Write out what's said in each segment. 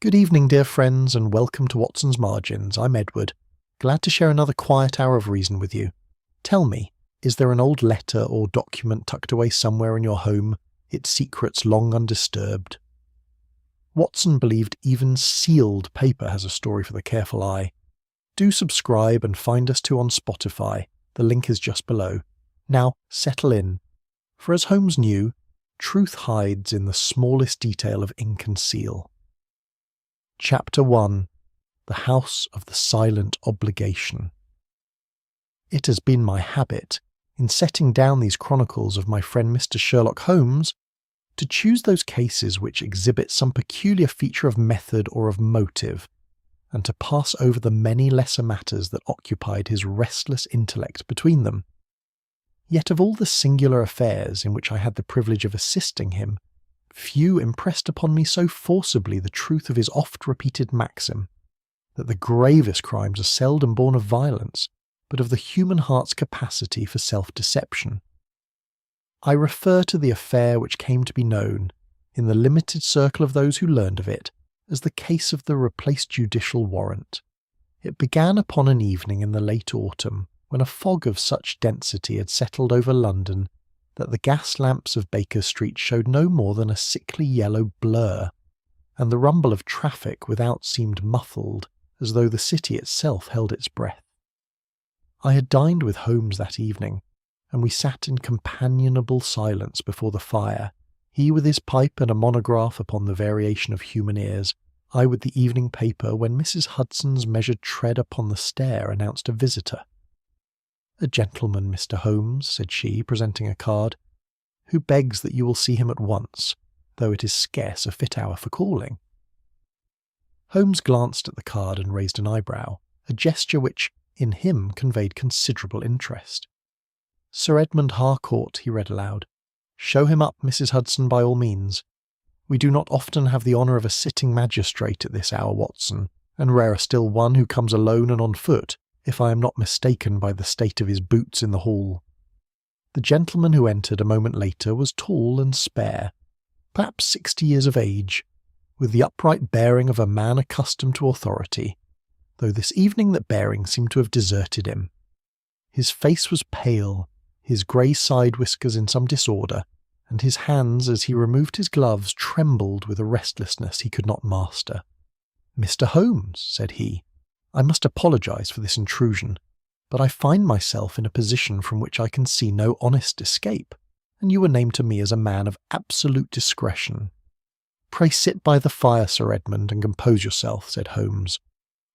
Good evening, dear friends, and welcome to Watson's Margins. I'm Edward, glad to share another quiet hour of reason with you. Tell me, is there an old letter or document tucked away somewhere in your home, its secrets long undisturbed? Watson believed even sealed paper has a story for the careful eye. Do subscribe and find us too on Spotify. The link is just below. Now, settle in. For as Holmes knew, truth hides in the smallest detail of ink and seal. Chapter 1. The House of the Silent Obligation. It has been my habit, in setting down these chronicles of my friend Mr. Sherlock Holmes, to choose those cases which exhibit some peculiar feature of method or of motive, and to pass over the many lesser matters that occupied his restless intellect between them. Yet of all the singular affairs in which I had the privilege of assisting him, few impressed upon me so forcibly the truth of his oft-repeated maxim, that the gravest crimes are seldom born of violence, but of the human heart's capacity for self-deception. I refer to the affair which came to be known, in the limited circle of those who learned of it, as the case of the replaced judicial warrant. It began upon an evening in the late autumn, when a fog of such density had settled over London that the gas lamps of Baker Street showed no more than a sickly yellow blur, and the rumble of traffic without seemed muffled, as though the city itself held its breath. I had dined with Holmes that evening, and we sat in companionable silence before the fire, he with his pipe and a monograph upon the variation of human ears, I with the evening paper, when Mrs. Hudson's measured tread upon the stair announced a visitor. "A gentleman, Mr. Holmes," said she, presenting a card, "who begs that you will see him at once, though it is scarce a fit hour for calling." Holmes glanced at the card and raised an eyebrow, a gesture which, in him, conveyed considerable interest. "Sir Edmund Harcourt," he read aloud. "Show him up, Mrs. Hudson, by all means. We do not often have the honour of a sitting magistrate at this hour, Watson, and rarer still one who comes alone and on foot, if I am not mistaken by the state of his boots in the hall." The gentleman who entered a moment later was tall and spare, perhaps 60 years of age, with the upright bearing of a man accustomed to authority, though this evening that bearing seemed to have deserted him. His face was pale, his grey side whiskers in some disorder, and his hands, as he removed his gloves, trembled with a restlessness he could not master. "Mr. Holmes," said he, "I must apologise for this intrusion, but I find myself in a position from which I can see no honest escape, and you were named to me as a man of absolute discretion." "Pray sit by the fire, Sir Edmund, and compose yourself," said Holmes.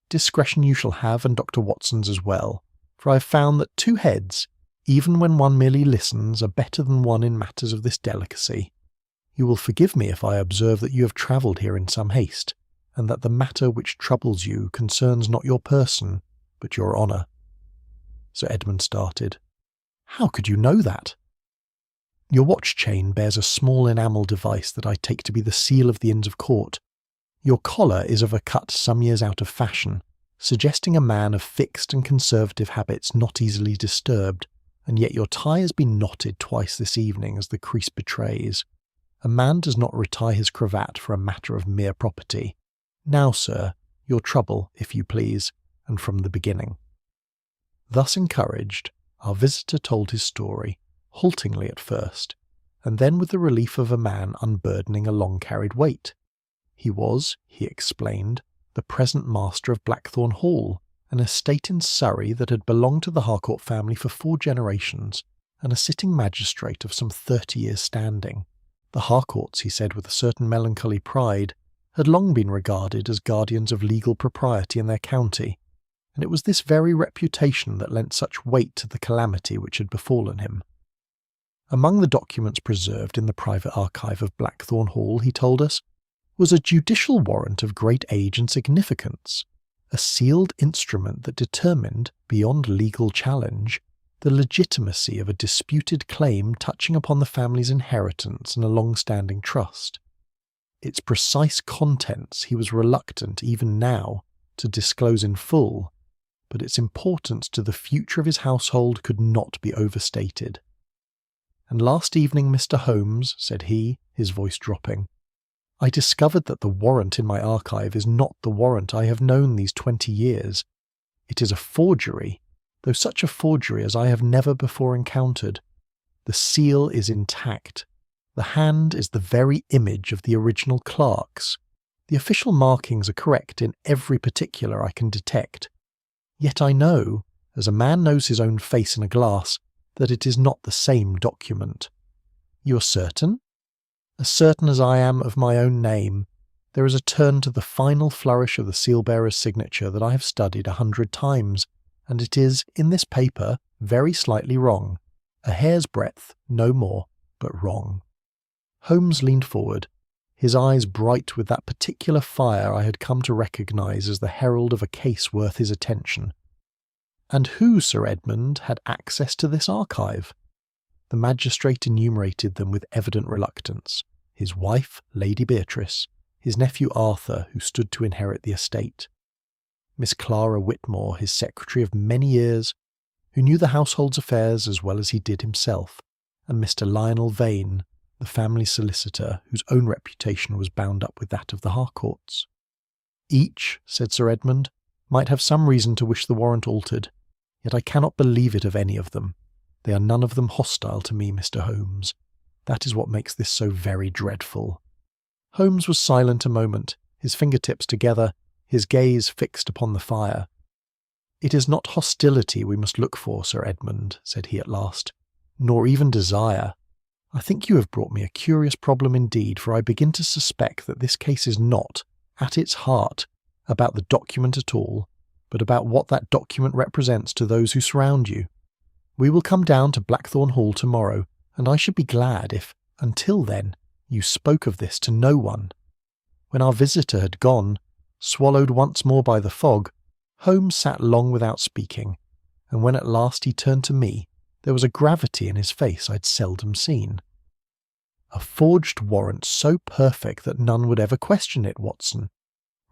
"Discretion you shall have, and Dr. Watson's as well, for I have found that 2 heads, even when one merely listens, are better than one in matters of this delicacy. You will forgive me if I observe that you have travelled here in some haste, and that the matter which troubles you concerns not your person, but your honour." Sir Edmund started. "How could you know that?" "Your watch-chain bears a small enamel device that I take to be the seal of the Inns of Court. Your collar is of a cut some years out of fashion, suggesting a man of fixed and conservative habits not easily disturbed, and yet your tie has been knotted twice this evening, as the crease betrays. A man does not retie his cravat for a matter of mere property. Now, sir, your trouble, if you please, and from the beginning." Thus encouraged, our visitor told his story, haltingly at first, and then with the relief of a man unburdening a long-carried weight. He was, he explained, the present master of Blackthorn Hall, an estate in Surrey that had belonged to the Harcourt family for 4 generations, and a sitting magistrate of some 30 years' standing. The Harcourts, he said with a certain melancholy pride, had long been regarded as guardians of legal propriety in their county, and it was this very reputation that lent such weight to the calamity which had befallen him. Among the documents preserved in the private archive of Blackthorn Hall, he told us, was a judicial warrant of great age and significance, a sealed instrument that determined, beyond legal challenge, the legitimacy of a disputed claim touching upon the family's inheritance and a long-standing trust. Its precise contents he was reluctant, even now, to disclose in full, but its importance to the future of his household could not be overstated. "And last evening, Mr. Holmes," said he, his voice dropping, I discovered that the warrant in my archive is not the warrant I have known these 20 years. It is a forgery, though such a forgery as I have never before encountered. The seal is intact. The hand is the very image of the original clerk's. The official markings are correct in every particular I can detect. Yet I know, as a man knows his own face in a glass, that it is not the same document. You are certain? As certain as I am of my own name. There is a turn to the final flourish of the seal-bearer's signature that I have studied 100 times, and it is, in this paper, very slightly wrong. A hair's breadth, no more, but wrong. Holmes leaned forward, his eyes bright with that particular fire I had come to recognise as the herald of a case worth his attention. And who, Sir Edmund, had access to this archive? The magistrate enumerated them with evident reluctance. His wife, Lady Beatrice, his nephew Arthur, who stood to inherit the estate, Miss Clara Whitmore, his secretary of many years, who knew the household's affairs as well as he did himself, and Mr. Lionel Vane, the family solicitor, whose own reputation was bound up with that of the Harcourts. Each, said Sir Edmund, might have some reason to wish the warrant altered, yet I cannot believe it of any of them. They are none of them hostile to me, Mr. Holmes. That is what makes this so very dreadful. Holmes was silent a moment, his fingertips together, his gaze fixed upon the fire. It is not hostility we must look for, Sir Edmund, said he at last, nor even desire. I think you have brought me a curious problem indeed, for I begin to suspect that this case is not, at its heart, about the document at all, but about what that document represents to those who surround you. We will come down to Blackthorn Hall tomorrow, and I should be glad if, until then, you spoke of this to no one. When our visitor had gone, swallowed once more by the fog, Holmes sat long without speaking, and when at last he turned to me, there was a gravity in his face I'd seldom seen. A forged warrant so perfect that none would ever question it, Watson,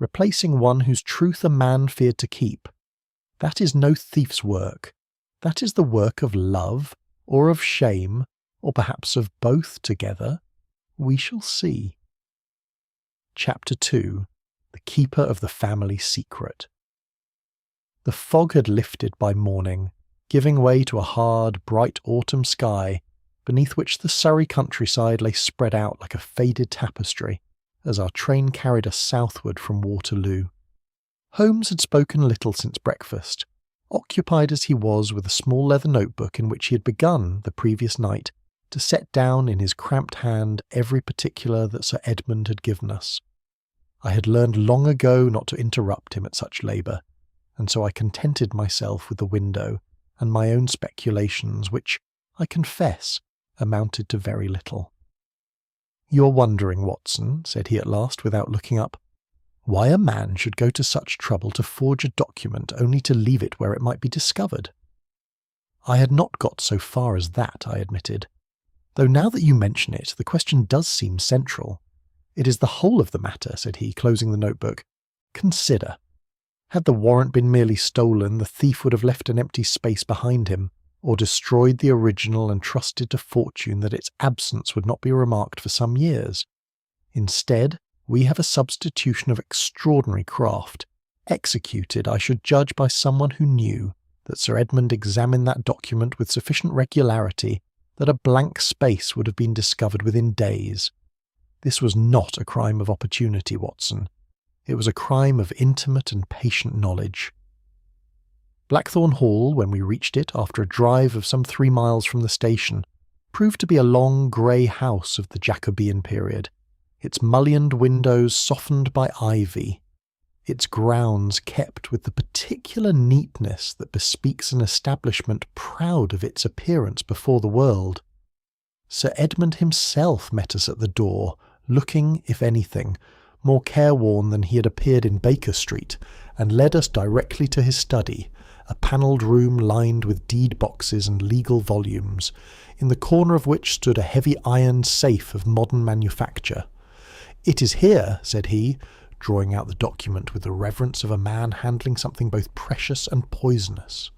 replacing one whose truth a man feared to keep. That is no thief's work. That is the work of love, or of shame, or perhaps of both together. We shall see. Chapter 2. The Keeper of the Family Secret. The fog had lifted by morning, giving way to a hard, bright autumn sky, beneath which the Surrey countryside lay spread out like a faded tapestry, as our train carried us southward from Waterloo. Holmes had spoken little since breakfast, occupied as he was with a small leather notebook in which he had begun, the previous night, to set down in his cramped hand every particular that Sir Edmund had given us. I had learned long ago not to interrupt him at such labour, and so I contented myself with the window and my own speculations, which, I confess, amounted to very little. "You're wondering, Watson," said he at last, without looking up, "why a man should go to such trouble to forge a document only to leave it where it might be discovered?" I had not got so far as that, I admitted, though now that you mention it, the question does seem central. "It is the whole of the matter," said he, closing the notebook. "Consider. Had the warrant been merely stolen, the thief would have left an empty space behind him, or destroyed the original and trusted to fortune that its absence would not be remarked for some years. Instead, we have a substitution of extraordinary craft, executed, I should judge, by someone who knew that Sir Edmund examined that document with sufficient regularity that a blank space would have been discovered within days. This was not a crime of opportunity, Watson. It was a crime of intimate and patient knowledge." Blackthorn Hall, when we reached it after a drive of some 3 miles from the station, proved to be a long grey house of the Jacobean period, its mullioned windows softened by ivy, its grounds kept with the particular neatness that bespeaks an establishment proud of its appearance before the world. Sir Edmund himself met us at the door, looking, if anything, more careworn than he had appeared in Baker Street, and led us directly to his study, a panelled room lined with deed boxes and legal volumes, in the corner of which stood a heavy iron safe of modern manufacture. "It is here," said he, drawing out the document with the reverence of a man handling something both precious and poisonous.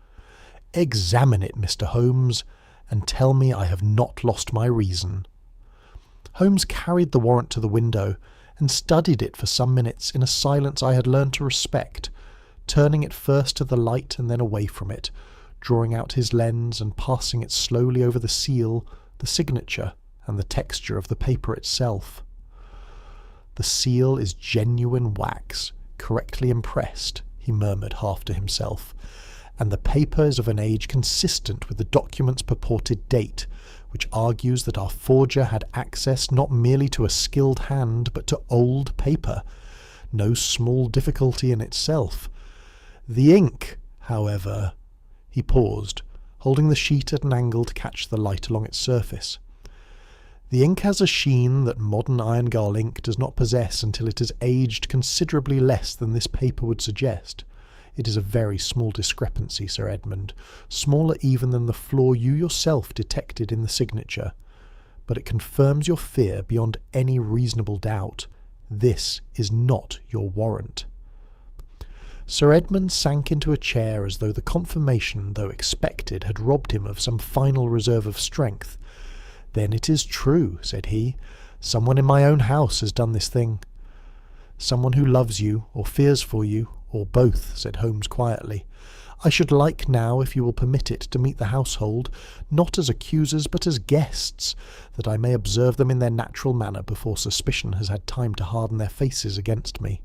"Examine it, Mr. Holmes, and tell me I have not lost my reason." Holmes carried the warrant to the window, and studied it for some minutes in a silence I had learned to respect, turning it first to the light and then away from it, drawing out his lens and passing it slowly over the seal, the signature, and the texture of the paper itself. "The seal is genuine wax, correctly impressed," he murmured half to himself, "and the paper is of an age consistent with the document's purported date, which argues that our forger had access not merely to a skilled hand, but to old paper. No small difficulty in itself. The ink, however—" He paused, holding the sheet at an angle to catch the light along its surface. "The ink has a sheen that modern iron-gall ink does not possess until it has aged considerably less than this paper would suggest. It is a very small discrepancy, Sir Edmund, smaller even than the flaw you yourself detected in the signature. But it confirms your fear beyond any reasonable doubt. This is not your warrant." Sir Edmund sank into a chair as though the confirmation, though expected, had robbed him of some final reserve of strength. "Then it is true," said he. "Someone in my own house has done this thing." "Someone who loves you, or fears for you, or both," said Holmes quietly. "I should like now, if you will permit it, to meet the household, not as accusers but as guests, that I may observe them in their natural manner before suspicion has had time to harden their faces against me."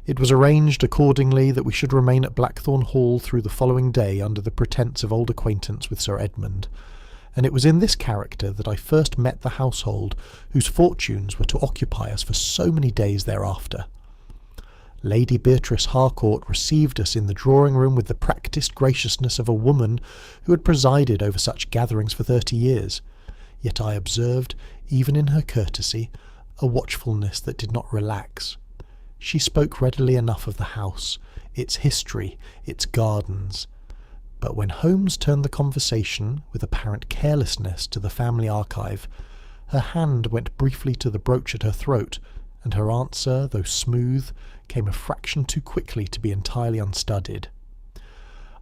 It was arranged accordingly that we should remain at Blackthorn Hall through the following day under the pretence of old acquaintance with Sir Edmund, and it was in this character that I first met the household whose fortunes were to occupy us for so many days thereafter. Lady Beatrice Harcourt received us in the drawing-room with the practised graciousness of a woman who had presided over such gatherings for 30 years, yet I observed, even in her courtesy, a watchfulness that did not relax. She spoke readily enough of the house, its history, its gardens, but when Holmes turned the conversation, with apparent carelessness, to the family archive, her hand went briefly to the brooch at her throat, and her answer, though smooth, came a fraction too quickly to be entirely unstudied.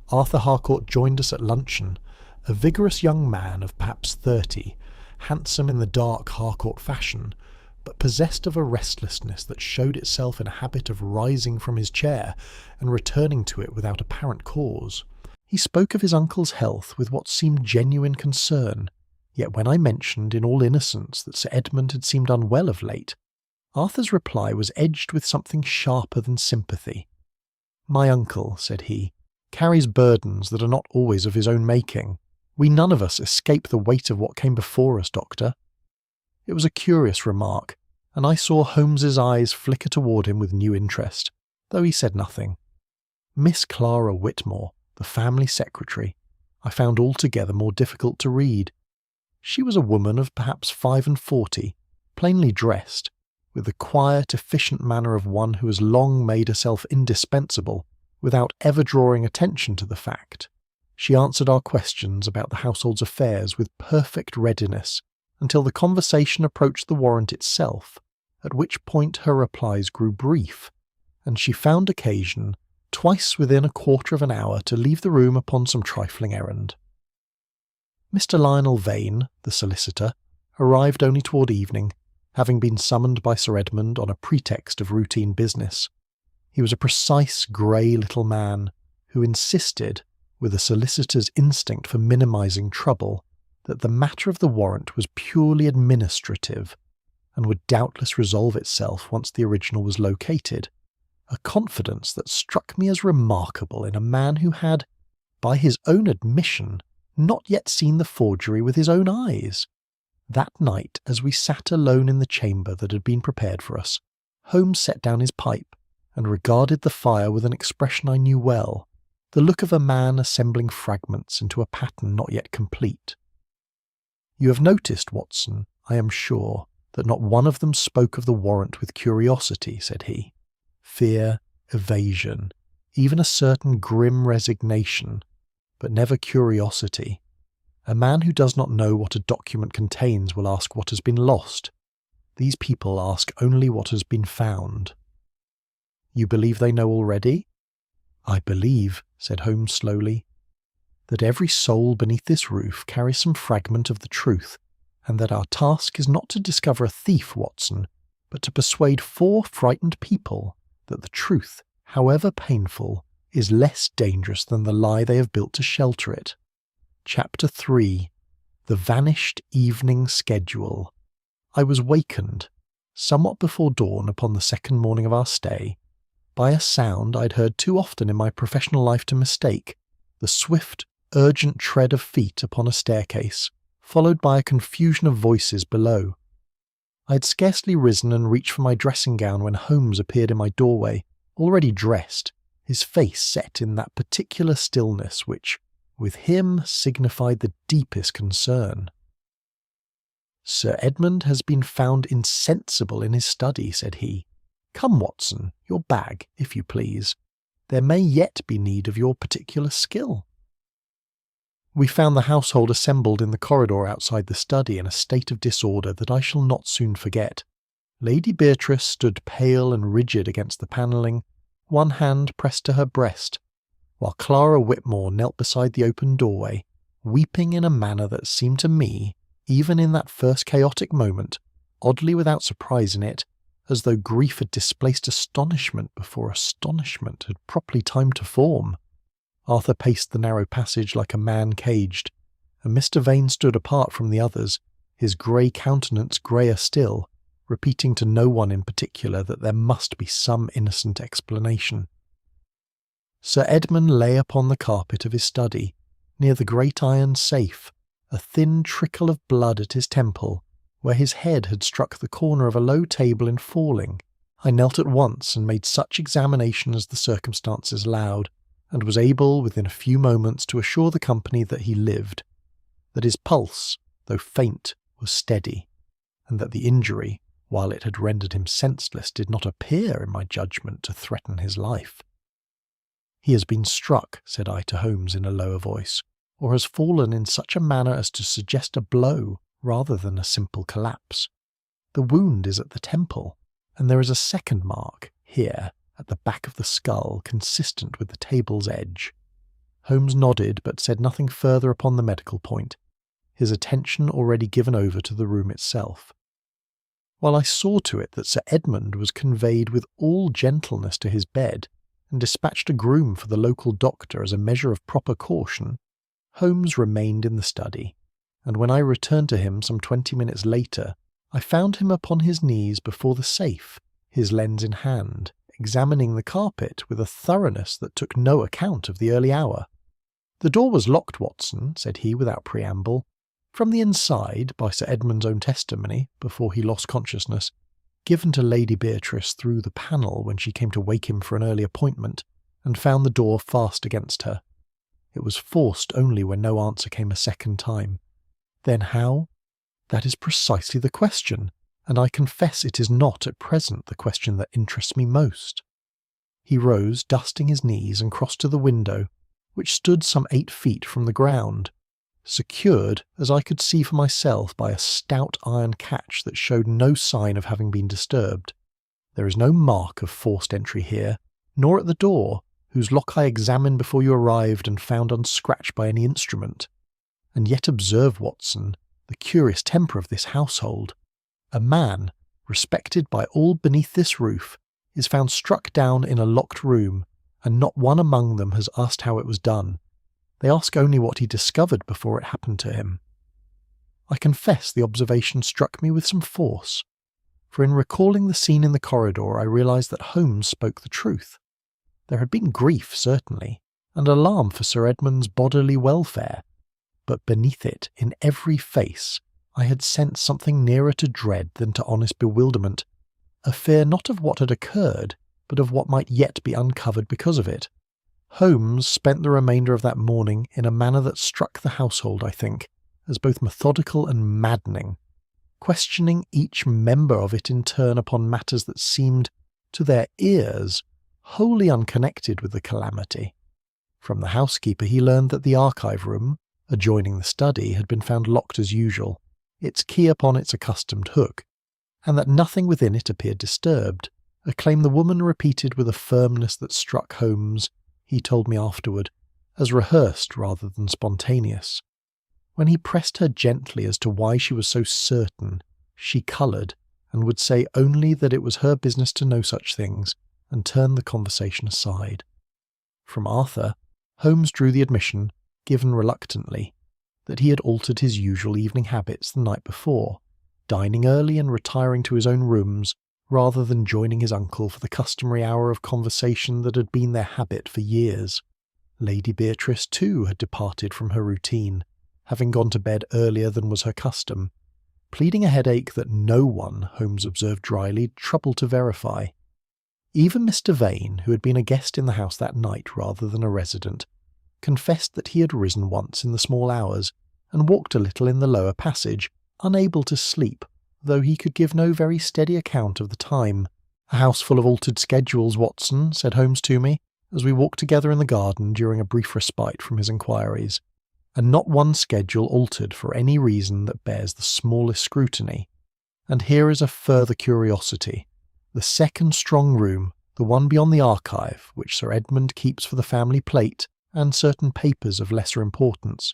Arthur Harcourt joined us at luncheon, a vigorous young man of perhaps 30, handsome in the dark Harcourt fashion, but possessed of a restlessness that showed itself in a habit of rising from his chair and returning to it without apparent cause. He spoke of his uncle's health with what seemed genuine concern, yet when I mentioned in all innocence that Sir Edmund had seemed unwell of late, Arthur's reply was edged with something sharper than sympathy. "My uncle," said he, "carries burdens that are not always of his own making. We none of us escape the weight of what came before us, Doctor." It was a curious remark, and I saw Holmes's eyes flicker toward him with new interest, though he said nothing. Miss Clara Whitmore, the family secretary, I found altogether more difficult to read. She was a woman of perhaps 45, plainly dressed, with the quiet, efficient manner of one who has long made herself indispensable, without ever drawing attention to the fact. She answered our questions about the household's affairs with perfect readiness, until the conversation approached the warrant itself, at which point her replies grew brief, and she found occasion, twice within a quarter of an hour, to leave the room upon some trifling errand. Mr. Lionel Vane, the solicitor, arrived only toward evening, having been summoned by Sir Edmund on a pretext of routine business. He was a precise, grey little man, who insisted, with a solicitor's instinct for minimising trouble, that the matter of the warrant was purely administrative, and would doubtless resolve itself once the original was located, a confidence that struck me as remarkable in a man who had, by his own admission, not yet seen the forgery with his own eyes. That night, as we sat alone in the chamber that had been prepared for us, Holmes set down his pipe, and regarded the fire with an expression I knew well, the look of a man assembling fragments into a pattern not yet complete. "You have noticed, Watson, I am sure, that not one of them spoke of the warrant with curiosity," said he. "Fear, evasion, even a certain grim resignation, but never curiosity. A man who does not know what a document contains will ask what has been lost. These people ask only what has been found." "You believe they know already?" "I believe," said Holmes slowly, "that every soul beneath this roof carries some fragment of the truth, and that our task is not to discover a thief, Watson, but to persuade 4 frightened people that the truth, however painful, is less dangerous than the lie they have built to shelter it. Chapter 3. The Vanished Evening Schedule. I was wakened, somewhat before dawn upon the second morning of our stay, by a sound I'd heard too often in my professional life to mistake, the swift, urgent tread of feet upon a staircase, followed by a confusion of voices below. I had scarcely risen and reached for my dressing gown when Holmes appeared in my doorway, already dressed, his face set in that particular stillness which, with him, signified the deepest concern. "Sir Edmund has been found insensible in his study," said he. "Come, Watson, your bag, if you please. There may yet be need of your particular skill." We found the household assembled in the corridor outside the study in a state of disorder that I shall not soon forget. Lady Beatrice stood pale and rigid against the panelling, one hand pressed to her breast, while Clara Whitmore knelt beside the open doorway, weeping in a manner that seemed to me, even in that first chaotic moment, oddly without surprise in it, as though grief had displaced astonishment before astonishment had properly time to form. Arthur paced the narrow passage like a man caged, and Mr. Vane stood apart from the others, his grey countenance greyer still, repeating to no one in particular that there must be some innocent explanation. Sir Edmund lay upon the carpet of his study, near the great iron safe, a thin trickle of blood at his temple, where his head had struck the corner of a low table in falling. I knelt at once and made such examination as the circumstances allowed, and was able within a few moments to assure the company that he lived, that his pulse, though faint, was steady, and that the injury, while it had rendered him senseless, did not appear, in my judgment, to threaten his life. "He has been struck," said I to Holmes in a lower voice, "or has fallen in such a manner as to suggest a blow rather than a simple collapse. The wound is at the temple, and there is a second mark, here, at the back of the skull, consistent with the table's edge." Holmes nodded, but said nothing further upon the medical point, his attention already given over to the room itself. While I saw to it that Sir Edmund was conveyed with all gentleness to his bed, and dispatched a groom for the local doctor as a measure of proper caution, Holmes remained in the study, and when I returned to him some 20 minutes later, I found him upon his knees before the safe, his lens in hand, examining the carpet with a thoroughness that took no account of the early hour. "The door was locked, Watson," said he without preamble, "from the inside, by Sir Edmund's own testimony, before he lost consciousness, given to Lady Beatrice through the panel when she came to wake him for an early appointment, and found the door fast against her. It was forced only when no answer came a second time. Then how? That is precisely the question, and I confess it is not at present the question that interests me most." He rose, dusting his knees, and crossed to the window, which stood some 8 feet from the ground, secured, as I could see for myself, by a stout iron catch that showed no sign of having been disturbed. There is no mark of forced entry here, nor at the door, whose lock I examined before you arrived and found unscratched by any instrument. And yet observe, Watson, the curious temper of this household. A man, respected by all beneath this roof, is found struck down in a locked room, and not one among them has asked how it was done. They ask only what he discovered before it happened to him. I confess the observation struck me with some force, for in recalling the scene in the corridor I realised that Holmes spoke the truth. There had been grief, certainly, and alarm for Sir Edmund's bodily welfare, but beneath it, in every face, I had sensed something nearer to dread than to honest bewilderment, a fear not of what had occurred, but of what might yet be uncovered because of it. Holmes spent the remainder of that morning in a manner that struck the household, I think, as both methodical and maddening, questioning each member of it in turn upon matters that seemed, to their ears, wholly unconnected with the calamity. From the housekeeper he learned that the archive room, adjoining the study, had been found locked as usual, its key upon its accustomed hook, and that nothing within it appeared disturbed, a claim the woman repeated with a firmness that struck Holmes, he told me afterward, as rehearsed rather than spontaneous. When he pressed her gently as to why she was so certain, she coloured, and would say only that it was her business to know such things, and turn the conversation aside. From Arthur, Holmes drew the admission, given reluctantly, that he had altered his usual evening habits the night before, dining early and retiring to his own rooms rather than joining his uncle for the customary hour of conversation that had been their habit for years. Lady Beatrice, too, had departed from her routine, having gone to bed earlier than was her custom, pleading a headache that no one, Holmes observed dryly, troubled to verify. Even Mr. Vane, who had been a guest in the house that night rather than a resident, confessed that he had risen once in the small hours and walked a little in the lower passage, unable to sleep, though he could give no very steady account of the time. "A house full of altered schedules, Watson," said Holmes to me, as we walked together in the garden during a brief respite from his inquiries, "and not one schedule altered for any reason that bears the smallest scrutiny. And here is a further curiosity. The second strong room, the one beyond the archive, which Sir Edmund keeps for the family plate and certain papers of lesser importance,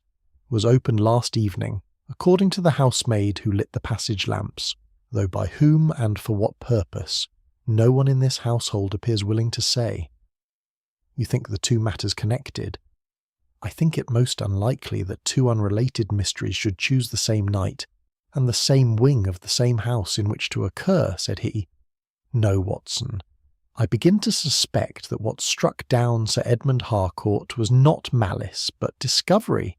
was opened last evening, according to the housemaid who lit the passage lamps, though by whom and for what purpose, no one in this household appears willing to say." "You think the two matters connected?" "I think it most unlikely that two unrelated mysteries should choose the same night, and the same wing of the same house in which to occur," said he. "No, Watson. I begin to suspect that what struck down Sir Edmund Harcourt was not malice, but discovery.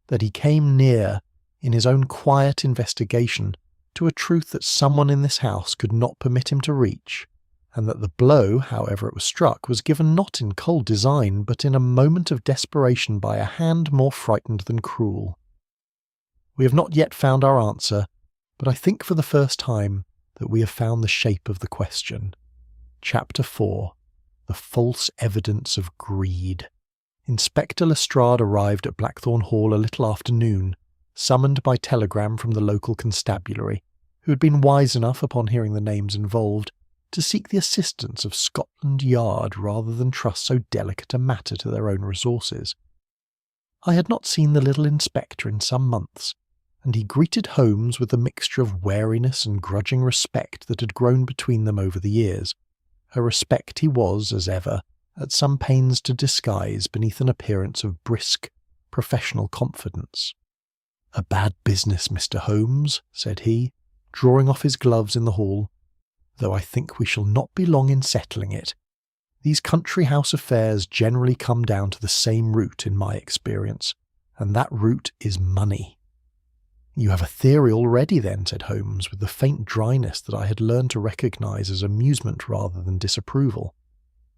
That he came near, in his own quiet investigation, to a truth that someone in this house could not permit him to reach, and that the blow, however it was struck, was given not in cold design, but in a moment of desperation by a hand more frightened than cruel. We have not yet found our answer, but I think for the first time that we have found the shape of the question. Chapter 4. The False Evidence of Greed. Inspector Lestrade arrived at Blackthorn Hall a little after noon, summoned by telegram from the local constabulary, who had been wise enough, upon hearing the names involved, to seek the assistance of Scotland Yard rather than trust so delicate a matter to their own resources. I had not seen the little inspector in some months, and he greeted Holmes with the mixture of wariness and grudging respect that had grown between them over the years, a respect he was, as ever, at some pains to disguise beneath an appearance of brisk, professional confidence. "A bad business, Mr. Holmes," said he, drawing off his gloves in the hall, "though I think we shall not be long in settling it. These country house affairs generally come down to the same root in my experience, and that root is money." "You have a theory already, then," said Holmes, with the faint dryness that I had learned to recognise as amusement rather than disapproval.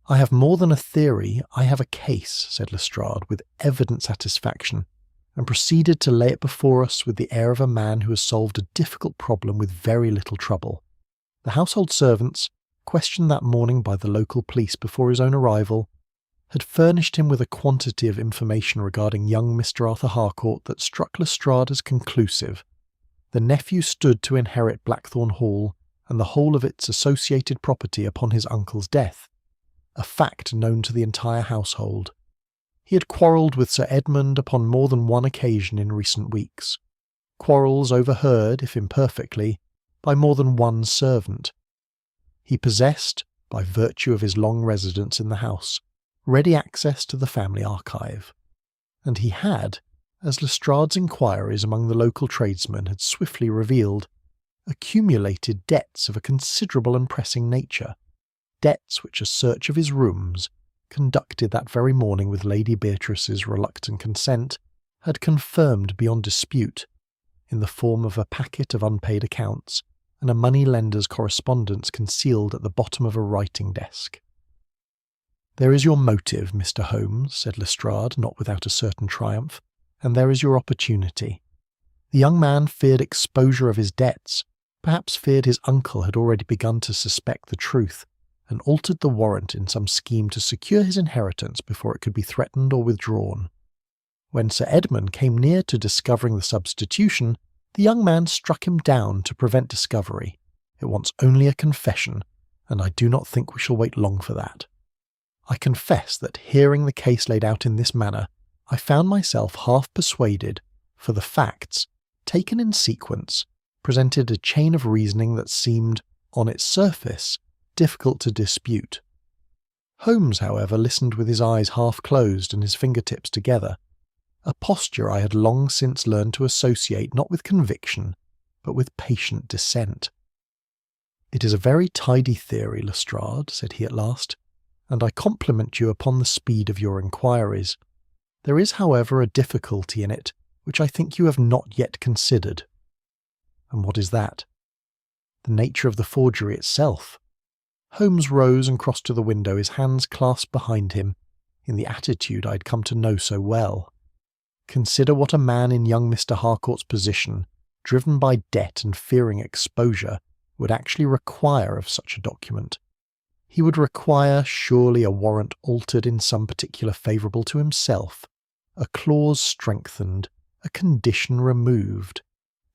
"I have more than a theory, I have a case," said Lestrade, with evident satisfaction, and proceeded to lay it before us with the air of a man who has solved a difficult problem with very little trouble. The household servants, questioned that morning by the local police before his own arrival, had furnished him with a quantity of information regarding young Mr. Arthur Harcourt that struck Lestrade as conclusive. The nephew stood to inherit Blackthorn Hall and the whole of its associated property upon his uncle's death, a fact known to the entire household. He had quarrelled with Sir Edmund upon more than one occasion in recent weeks, quarrels overheard, if imperfectly, by more than one servant. He possessed, by virtue of his long residence in the house, ready access to the family archive, and he had, as Lestrade's inquiries among the local tradesmen had swiftly revealed, accumulated debts of a considerable and pressing nature, debts which a search of his rooms, conducted that very morning with Lady Beatrice's reluctant consent, had confirmed beyond dispute, in the form of a packet of unpaid accounts and a money-lender's correspondence concealed at the bottom of a writing desk. "There is your motive, Mr. Holmes," said Lestrade, not without a certain triumph, "and there is your opportunity. The young man feared exposure of his debts, perhaps feared his uncle had already begun to suspect the truth, and altered the warrant in some scheme to secure his inheritance before it could be threatened or withdrawn. When Sir Edmund came near to discovering the substitution, the young man struck him down to prevent discovery. It wants only a confession, and I do not think we shall wait long for that. I confess that, hearing the case laid out in this manner, I found myself half persuaded, for the facts, taken in sequence, presented a chain of reasoning that seemed, on its surface, difficult to dispute. Holmes, however, listened with his eyes half closed and his fingertips together, a posture I had long since learned to associate not with conviction, but with patient dissent. "It is a very tidy theory, Lestrade," said he at last, "and I compliment you upon the speed of your inquiries. There is, however, a difficulty in it which I think you have not yet considered." "And what is that?" "The nature of the forgery itself." Holmes rose and crossed to the window, his hands clasped behind him, in the attitude I had come to know so well. "Consider what a man in young Mr. Harcourt's position, driven by debt and fearing exposure, would actually require of such a document. He would require, surely, a warrant altered in some particular favourable to himself, a clause strengthened, a condition removed,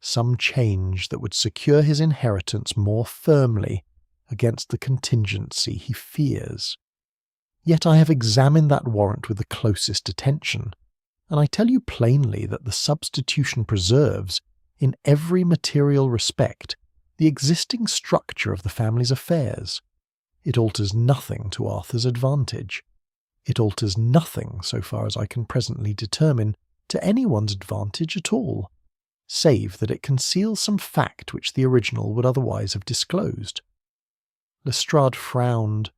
some change that would secure his inheritance more firmly against the contingency he fears. Yet I have examined that warrant with the closest attention, and I tell you plainly that the substitution preserves, in every material respect, the existing structure of the family's affairs. It alters nothing to Arthur's advantage. It alters nothing, so far as I can presently determine, to anyone's advantage at all, save that it conceals some fact which the original would otherwise have disclosed." Lestrade frowned,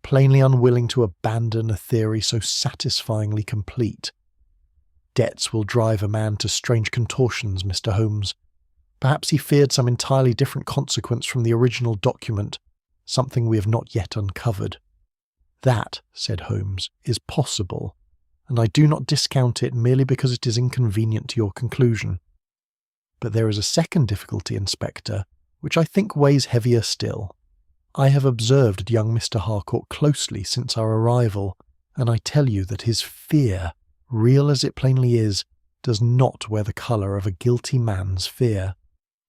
plainly unwilling to abandon a theory so satisfyingly complete. "Debts will drive a man to strange contortions, Mr. Holmes. Perhaps he feared some entirely different consequence from the original document, something we have not yet uncovered." "That," said Holmes, "is possible, and I do not discount it merely because it is inconvenient to your conclusion. But there is a second difficulty, Inspector, which I think weighs heavier still. I have observed young Mr. Harcourt closely since our arrival, and I tell you that his fear, real as it plainly is, does not wear the colour of a guilty man's fear.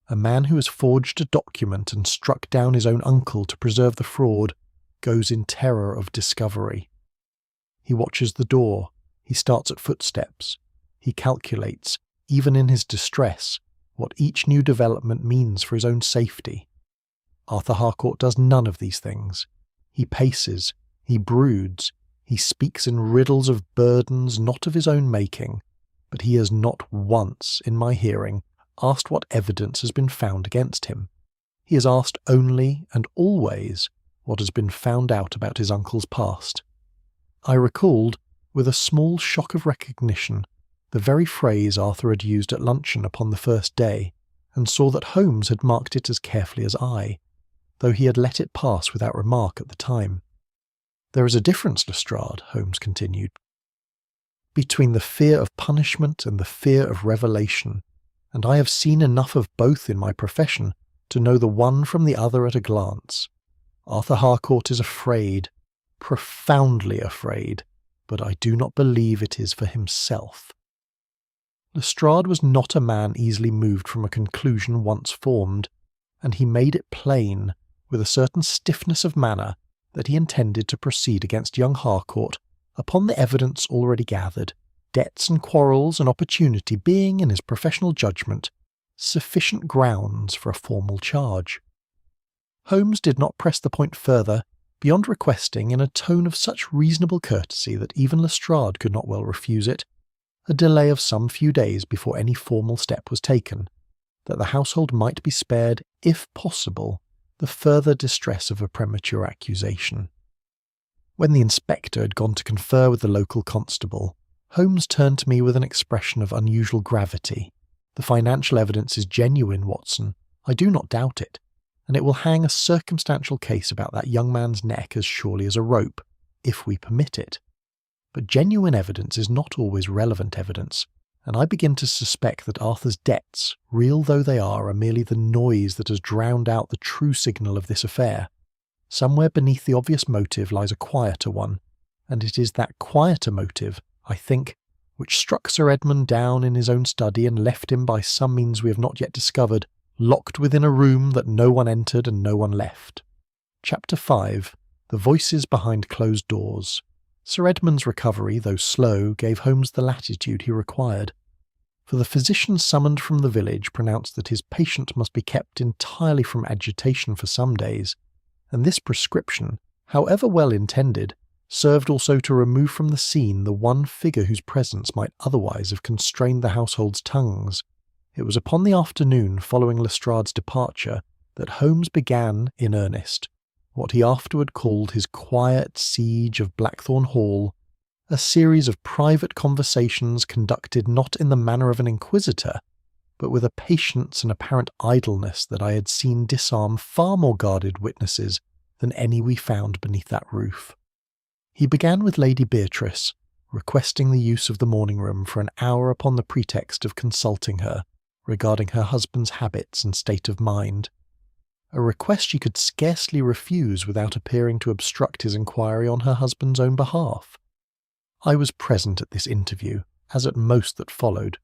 A man who has forged a document and struck down his own uncle to preserve the fraud goes in terror of discovery. He watches the door, he starts at footsteps, he calculates, even in his distress, what each new development means for his own safety. Arthur Harcourt does none of these things. He paces, he broods, he speaks in riddles of burdens not of his own making, but he has not once, in my hearing, asked what evidence has been found against him. He has asked only and always what has been found out about his uncle's past." I recalled, with a small shock of recognition, the very phrase Arthur had used at luncheon upon the first day, and saw that Holmes had marked it as carefully as I, though he had let it pass without remark at the time. "There is a difference, Lestrade," Holmes continued, "between the fear of punishment and the fear of revelation, and I have seen enough of both in my profession to know the one from the other at a glance. Arthur Harcourt is afraid, profoundly afraid, but I do not believe it is for himself." Lestrade was not a man easily moved from a conclusion once formed, and he made it plain, with a certain stiffness of manner, that he intended to proceed against young Harcourt upon the evidence already gathered, debts and quarrels and opportunity being, in his professional judgment, sufficient grounds for a formal charge. Holmes did not press the point further, beyond requesting, in a tone of such reasonable courtesy that even Lestrade could not well refuse it, a delay of some few days before any formal step was taken, that the household might be spared, if possible, the further distress of a premature accusation. When the inspector had gone to confer with the local constable, Holmes turned to me with an expression of unusual gravity. "The financial evidence is genuine, Watson. I do not doubt it, and it will hang a circumstantial case about that young man's neck as surely as a rope, if we permit it. But genuine evidence is not always relevant evidence, and I begin to suspect that Arthur's debts, real though they are merely the noise that has drowned out the true signal of this affair. Somewhere beneath the obvious motive lies a quieter one, and it is that quieter motive, I think, which struck Sir Edmund down in his own study and left him, by some means we have not yet discovered, locked within a room that no one entered and no one left." Chapter 5. The Voices Behind Closed Doors. Sir Edmund's recovery, though slow, gave Holmes the latitude he required. for the physician summoned from the village pronounced that his patient must be kept entirely from agitation for some days, and this prescription, however well intended, served also to remove from the scene the one figure whose presence might otherwise have constrained the household's tongues. It was upon the afternoon following Lestrade's departure that Holmes began, in earnest, what he afterward called his quiet siege of Blackthorn Hall, a series of private conversations conducted not in the manner of an inquisitor, but with a patience and apparent idleness that I had seen disarm far more guarded witnesses than any we found beneath that roof. He began with Lady Beatrice, requesting the use of the morning room for an hour upon the pretext of consulting her regarding her husband's habits and state of mind, a request she could scarcely refuse without appearing to obstruct his inquiry on her husband's own behalf. I was present at this interview, as at most that followed,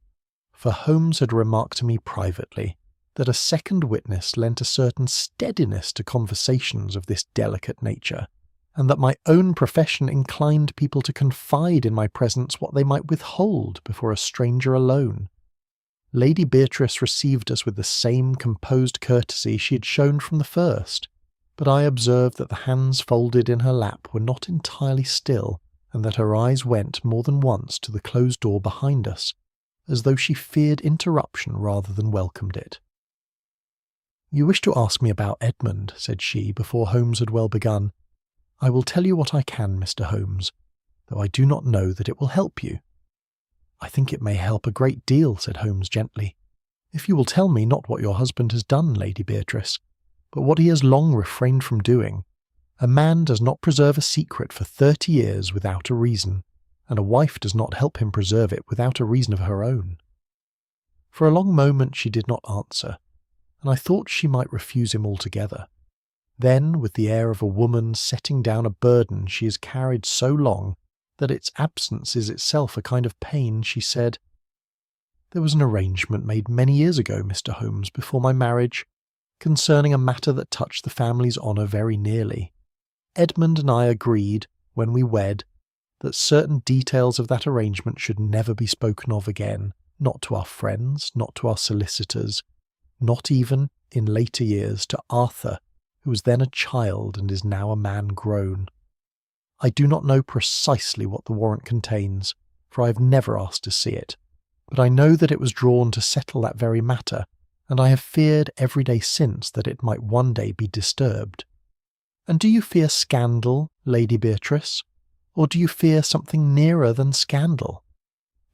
for Holmes had remarked to me privately that a second witness lent a certain steadiness to conversations of this delicate nature, and that my own profession inclined people to confide in my presence what they might withhold before a stranger alone. Lady Beatrice received us with the same composed courtesy she had shown from the first, but I observed that the hands folded in her lap were not entirely still, and that her eyes went more than once to the closed door behind us, as though she feared interruption rather than welcomed it. "You wish to ask me about Edmund," said she, before Holmes had well begun. "I will tell you what I can, Mr. Holmes, though I do not know that it will help you." "I think it may help a great deal," said Holmes gently, "if you will tell me not what your husband has done, Lady Beatrice, but what he has long refrained from doing. A man does not preserve a secret for 30 years without a reason, and a wife does not help him preserve it without a reason of her own." For a long moment she did not answer, and I thought she might refuse him altogether. Then, with the air of a woman setting down a burden she has carried so long that its absence is itself a kind of pain, she said, "There was an arrangement made many years ago, Mr. Holmes, before my marriage, concerning a matter that touched the family's honour very nearly. Edmund and I agreed, when we wed, that certain details of that arrangement should never be spoken of again, not to our friends, not to our solicitors, not even, in later years, to Arthur, who was then a child and is now a man grown. I do not know precisely what the warrant contains, for I have never asked to see it, but I know that it was drawn to settle that very matter, and I have feared every day since that it might one day be disturbed. And do you fear scandal, Lady Beatrice, or do you fear something nearer than scandal?"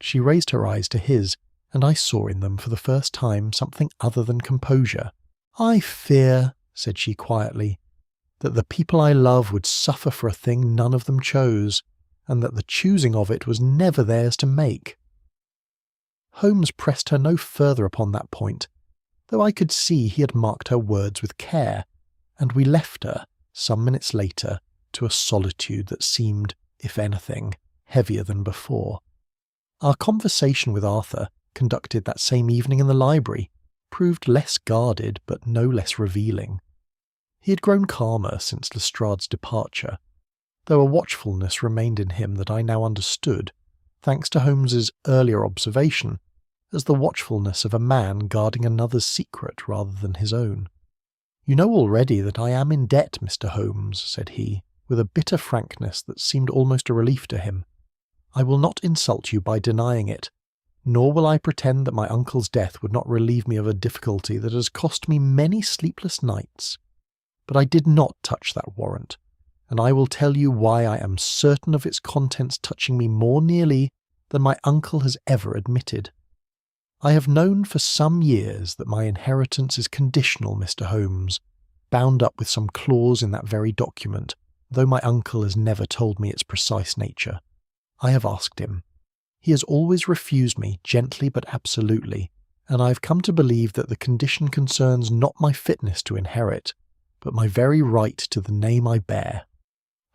She raised her eyes to his, and I saw in them for the first time something other than composure. "I fear," said she quietly, "that the people I love would suffer for a thing none of them chose, and that the choosing of it was never theirs to make." Holmes pressed her no further upon that point, though I could see he had marked her words with care, and we left her, some minutes later, to a solitude that seemed, if anything, heavier than before. Our conversation with Arthur, conducted that same evening in the library, proved less guarded but no less revealing. He had grown calmer since Lestrade's departure, though a watchfulness remained in him that I now understood, thanks to Holmes's earlier observation, as the watchfulness of a man guarding another's secret rather than his own. "You know already that I am in debt, Mr. Holmes," said he, with a bitter frankness that seemed almost a relief to him. "I will not insult you by denying it, nor will I pretend that my uncle's death would not relieve me of a difficulty that has cost me many sleepless nights. But I did not touch that warrant, and I will tell you why I am certain of its contents touching me more nearly than my uncle has ever admitted. I have known for some years that my inheritance is conditional, Mr. Holmes, bound up with some clause in that very document, though my uncle has never told me its precise nature. I have asked him. He has always refused me, gently but absolutely, and I have come to believe that the condition concerns not my fitness to inherit, but my very right to the name I bear."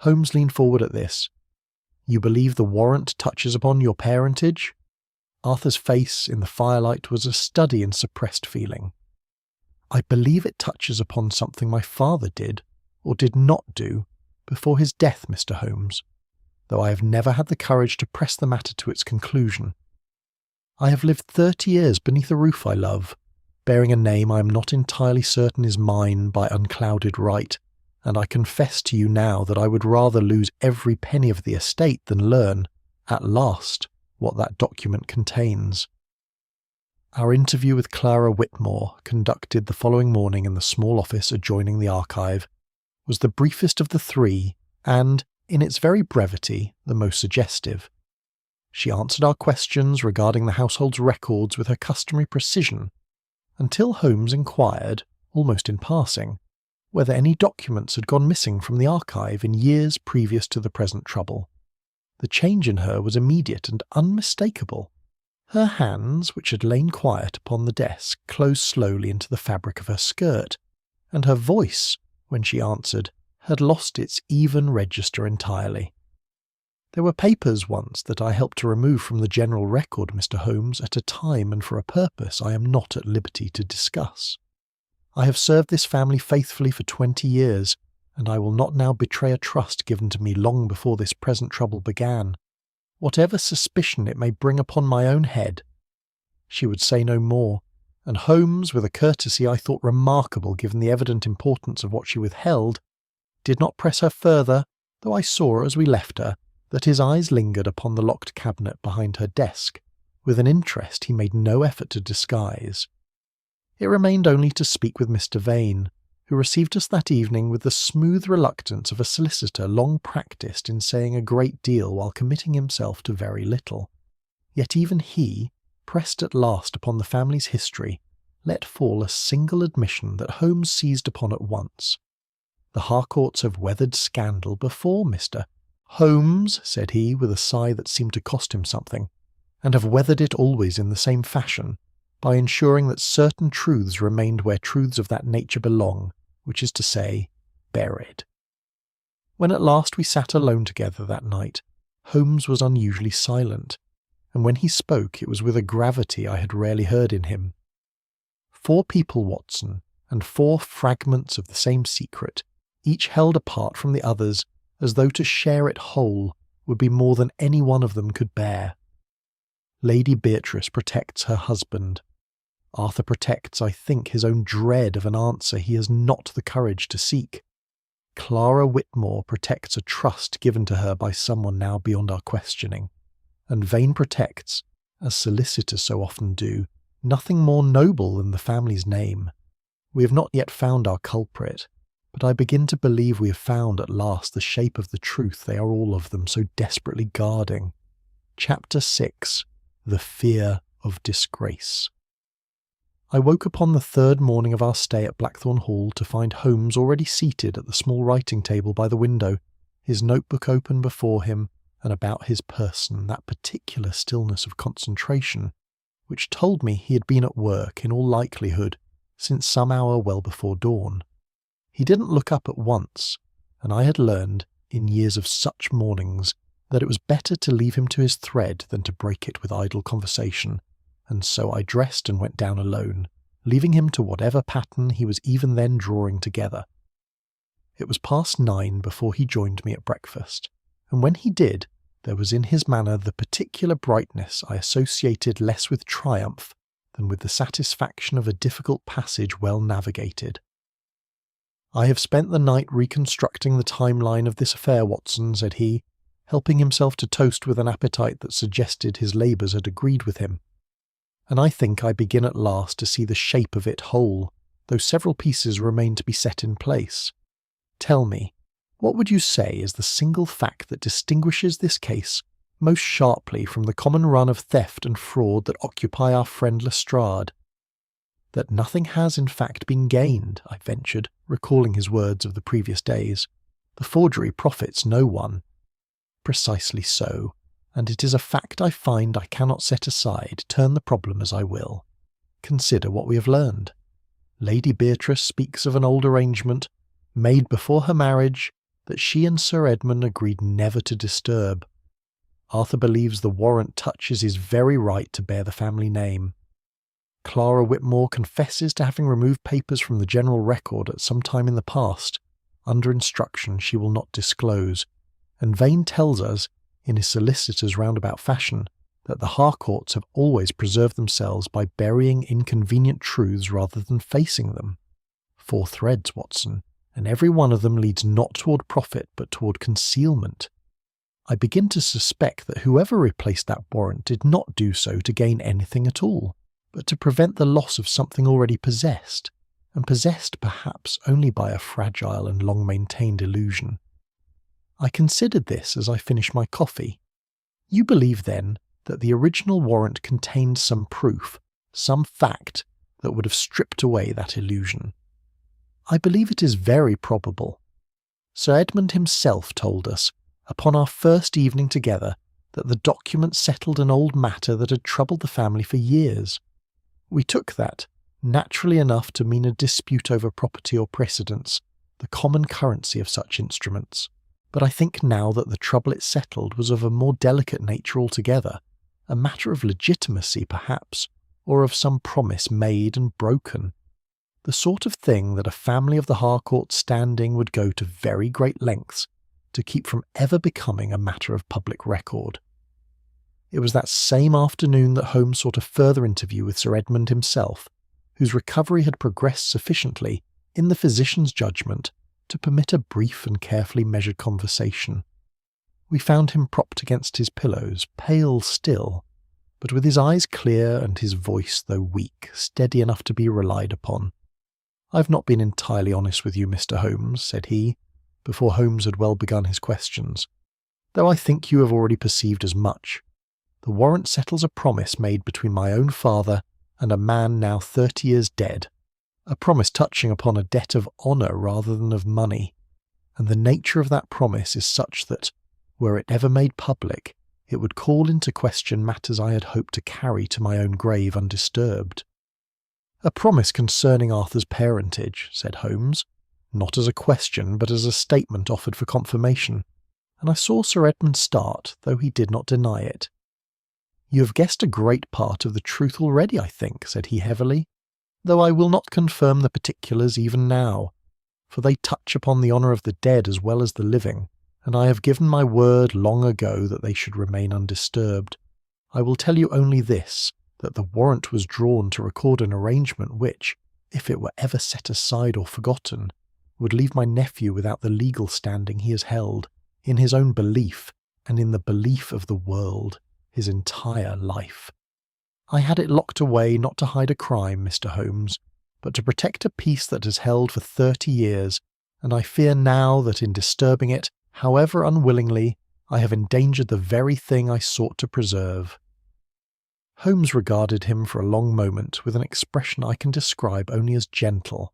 Holmes leaned forward at this. "You believe the warrant touches upon your parentage?" Arthur's face in the firelight was a study in suppressed feeling. "I believe it touches upon something my father did, or did not do, before his death, Mr. Holmes, though I have never had the courage to press the matter to its conclusion. I have lived 30 years beneath a roof I love, bearing a name I am not entirely certain is mine by unclouded right, and I confess to you now that I would rather lose every penny of the estate than learn, at last, what that document contains. Our interview with Clara Whitmore, conducted the following morning in the small office adjoining the archive, was the briefest of the three and, in its very brevity, the most suggestive. She answered our questions regarding the household's records with her customary precision, until Holmes inquired, almost in passing, whether any documents had gone missing from the archive in years previous to the present trouble. The change in her was immediate and unmistakable. Her hands, which had lain quiet upon the desk, closed slowly into the fabric of her skirt, and her voice, when she answered, had lost its even register entirely. There were papers once that I helped to remove from the general record, Mr. Holmes, at a time and for a purpose I am not at liberty to discuss. I have served this family faithfully for 20 years, and I will not now betray a trust given to me long before this present trouble began, whatever suspicion it may bring upon my own head." She would say no more, and Holmes, with a courtesy I thought remarkable given the evident importance of what she withheld, did not press her further, though I saw as we left her that his eyes lingered upon the locked cabinet behind her desk, with an interest he made no effort to disguise. It remained only to speak with Mr. Vane, who received us that evening with the smooth reluctance of a solicitor long practised in saying a great deal while committing himself to very little. Yet even he, pressed at last upon the family's history, let fall a single admission that Holmes seized upon at once. "The Harcourts have weathered scandal before, Mr. Holmes," said he, with a sigh that seemed to cost him something, "and have weathered it always in the same fashion, by ensuring that certain truths remained where truths of that nature belong, which is to say, buried." When at last we sat alone together that night, Holmes was unusually silent, and when he spoke it was with a gravity I had rarely heard in him. "4 people, Watson, and 4 fragments of the same secret, each held apart from the others as though to share it whole would be more than any one of them could bear. Lady Beatrice protects her husband. Arthur protects, I think, his own dread of an answer he has not the courage to seek. Clara Whitmore protects a trust given to her by someone now beyond our questioning. And Vane protects, as solicitors so often do, nothing more noble than the family's name. We have not yet found our culprit, but I begin to believe we have found at last the shape of the truth they are all of them so desperately guarding. Chapter 6. The Fear of Disgrace. I woke upon the 3rd morning of our stay at Blackthorn Hall to find Holmes already seated at the small writing table by the window, his notebook open before him, and about his person that particular stillness of concentration, which told me he had been at work in all likelihood since some hour well before dawn. He didn't look up at once, and I had learned, in years of such mornings, that it was better to leave him to his thread than to break it with idle conversation, and so I dressed and went down alone, leaving him to whatever pattern he was even then drawing together. It was past 9 before he joined me at breakfast, and when he did, there was in his manner the particular brightness I associated less with triumph than with the satisfaction of a difficult passage well navigated. "I have spent the night reconstructing the timeline of this affair, Watson," said he, helping himself to toast with an appetite that suggested his labours had agreed with him. "And I think I begin at last to see the shape of it whole, though several pieces remain to be set in place. Tell me, what would you say is the single fact that distinguishes this case most sharply from the common run of theft and fraud that occupy our friend Lestrade?" "That nothing has in fact been gained," I ventured, recalling his words of the previous days. "The forgery profits no one." "Precisely so, and it is a fact I find I cannot set aside, turn the problem as I will. Consider what we have learned. Lady Beatrice speaks of an old arrangement, made before her marriage, that she and Sir Edmund agreed never to disturb. Arthur believes the warrant touches his very right to bear the family name. Clara Whitmore confesses to having removed papers from the general record at some time in the past, under instruction she will not disclose, and Vane tells us, in his solicitor's roundabout fashion, that the Harcourts have always preserved themselves by burying inconvenient truths rather than facing them. 4 threads, Watson, and every one of them leads not toward profit but toward concealment. I begin to suspect that whoever replaced that warrant did not do so to gain anything at all, but to prevent the loss of something already possessed, and possessed perhaps only by a fragile and long-maintained illusion. I considered this as I finished my coffee. You believe, then, that the original warrant contained some proof, some fact, that would have stripped away that illusion? I believe it is very probable. Sir Edmund himself told us, upon our first evening together, that the document settled an old matter that had troubled the family for years. We took that, naturally enough, to mean a dispute over property or precedence, the common currency of such instruments. But I think now that the trouble it settled was of a more delicate nature altogether, a matter of legitimacy perhaps, or of some promise made and broken. The sort of thing that a family of the Harcourt standing would go to very great lengths to keep from ever becoming a matter of public record. It was that same afternoon that Holmes sought a further interview with Sir Edmund himself, whose recovery had progressed sufficiently, in the physician's judgment, to permit a brief and carefully measured conversation. We found him propped against his pillows, pale still, but with his eyes clear and his voice, though weak, steady enough to be relied upon. "I've not been entirely honest with you, Mr. Holmes," said he, before Holmes had well begun his questions, "though I think you have already perceived as much. The warrant settles a promise made between my own father and a man now 30 years dead, a promise touching upon a debt of honour rather than of money, and the nature of that promise is such that, were it ever made public, it would call into question matters I had hoped to carry to my own grave undisturbed." "A promise concerning Arthur's parentage," said Holmes, not as a question but as a statement offered for confirmation, and I saw Sir Edmund start, though he did not deny it. "You have guessed a great part of the truth already, I think," said he heavily, "though I will not confirm the particulars even now, for they touch upon the honour of the dead as well as the living, and I have given my word long ago that they should remain undisturbed. I will tell you only this, that the warrant was drawn to record an arrangement which, if it were ever set aside or forgotten, would leave my nephew without the legal standing he has held, in his own belief, and in the belief of the world, his entire life. I had it locked away not to hide a crime, Mr. Holmes, but to protect a peace that has held for 30 years, and I fear now that in disturbing it, however unwillingly, I have endangered the very thing I sought to preserve." Holmes regarded him for a long moment with an expression I can describe only as gentle,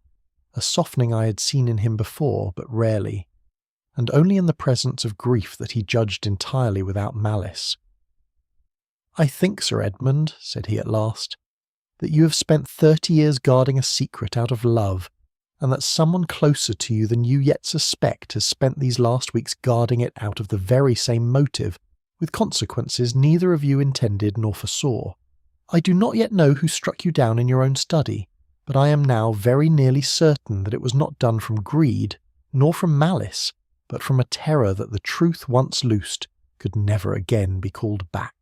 a softening I had seen in him before but rarely, and only in the presence of grief that he judged entirely without malice. "I think, Sir Edmund," said he at last, "that you have spent 30 years guarding a secret out of love, and that someone closer to you than you yet suspect has spent these last weeks guarding it out of the very same motive, with consequences neither of you intended nor foresaw. I do not yet know who struck you down in your own study, but I am now very nearly certain that it was not done from greed, nor from malice, but from a terror that the truth once loosed could never again be called back."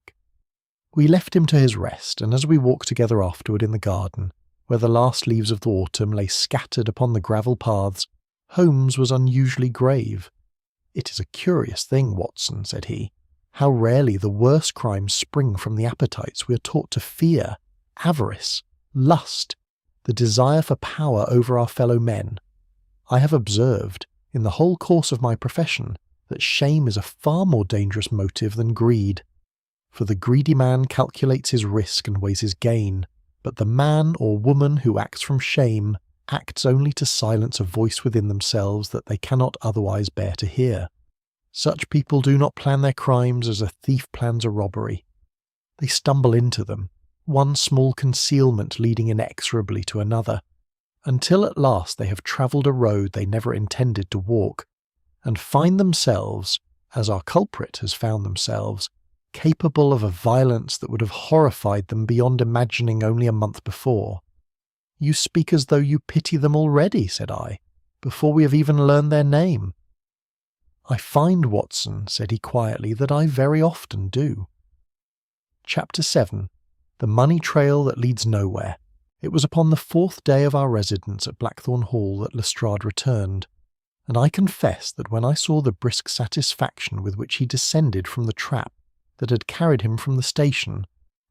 We left him to his rest, and as we walked together afterward in the garden, where the last leaves of the autumn lay scattered upon the gravel paths, Holmes was unusually grave. "It is a curious thing, Watson," said he, "how rarely the worst crimes spring from the appetites we are taught to fear, avarice, lust, the desire for power over our fellow men. I have observed, in the whole course of my profession, that shame is a far more dangerous motive than greed. For the greedy man calculates his risk and weighs his gain, but the man or woman who acts from shame acts only to silence a voice within themselves that they cannot otherwise bear to hear. Such people do not plan their crimes as a thief plans a robbery. They stumble into them, one small concealment leading inexorably to another, until at last they have travelled a road they never intended to walk, and find themselves, as our culprit has found themselves, capable of a violence that would have horrified them beyond imagining only a month before. "You speak as though you pity them already," said I, "before we have even learned their name." "I find, Watson," said he quietly, "that I very often do." Chapter 7. The Money Trail That Leads Nowhere. It was upon the 4th day of our residence at Blackthorn Hall that Lestrade returned, and I confess that when I saw the brisk satisfaction with which he descended from the trap that had carried him from the station,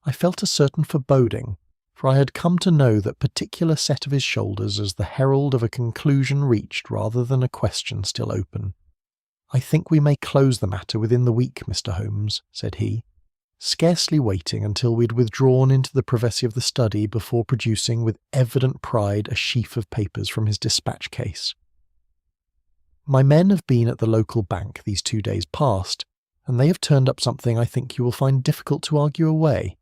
I felt a certain foreboding, for I had come to know that particular set of his shoulders as the herald of a conclusion reached rather than a question still open. "I think we may close the matter within the week, Mr. Holmes," said he, scarcely waiting until we had withdrawn into the privacy of the study before producing with evident pride a sheaf of papers from his dispatch case. "My men have been at the local bank these 2 days past, and they have turned up something I think you will find difficult to argue away.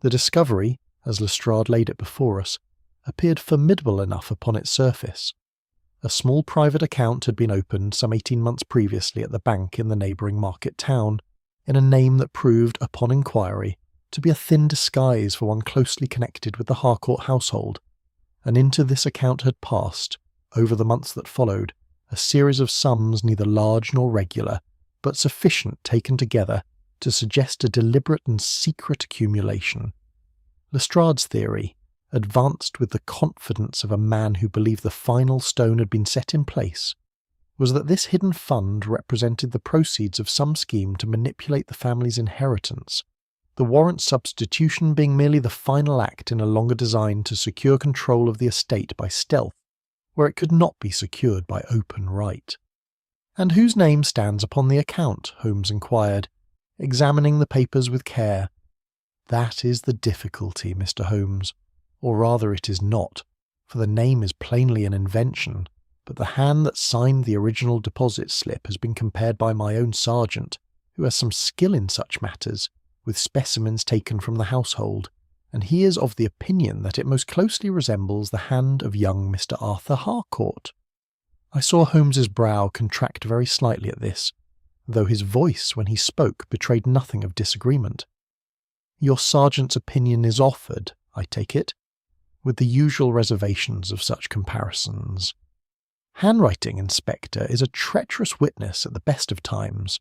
The discovery, as Lestrade laid it before us, appeared formidable enough upon its surface. A small private account had been opened some 18 months previously at the bank in the neighbouring market town, in a name that proved, upon inquiry, to be a thin disguise for one closely connected with the Harcourt household, and into this account had passed, over the months that followed, a series of sums neither large nor regular, but sufficient taken together to suggest a deliberate and secret accumulation. Lestrade's theory, advanced with the confidence of a man who believed the final stone had been set in place, was that this hidden fund represented the proceeds of some scheme to manipulate the family's inheritance, the warrant substitution being merely the final act in a longer design to secure control of the estate by stealth, where it could not be secured by open right. "And whose name stands upon the account?" Holmes inquired, examining the papers with care. "That is the difficulty, Mr. Holmes, or rather it is not, for the name is plainly an invention, but the hand that signed the original deposit slip has been compared by my own sergeant, who has some skill in such matters, with specimens taken from the household, and he is of the opinion that it most closely resembles the hand of young Mr. Arthur Harcourt." I saw Holmes's brow contract very slightly at this, though his voice when he spoke betrayed nothing of disagreement. "Your sergeant's opinion is offered, I take it, with the usual reservations of such comparisons. Handwriting, Inspector, is a treacherous witness at the best of times,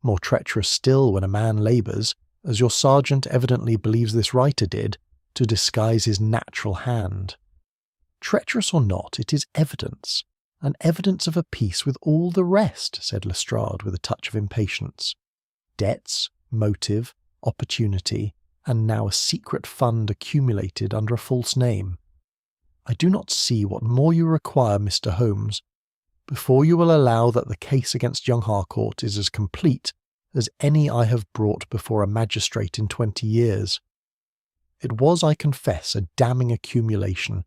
more treacherous still when a man labours, as your sergeant evidently believes this writer did, to disguise his natural hand. Treacherous or not, it is evidence, and evidence of a piece with all the rest," said Lestrade with a touch of impatience. "Debts, motive, opportunity, and now a secret fund accumulated under a false name. I do not see what more you require, Mr. Holmes, before you will allow that the case against young Harcourt is as complete as any I have brought before a magistrate in 20 years. It was, I confess, a damning accumulation,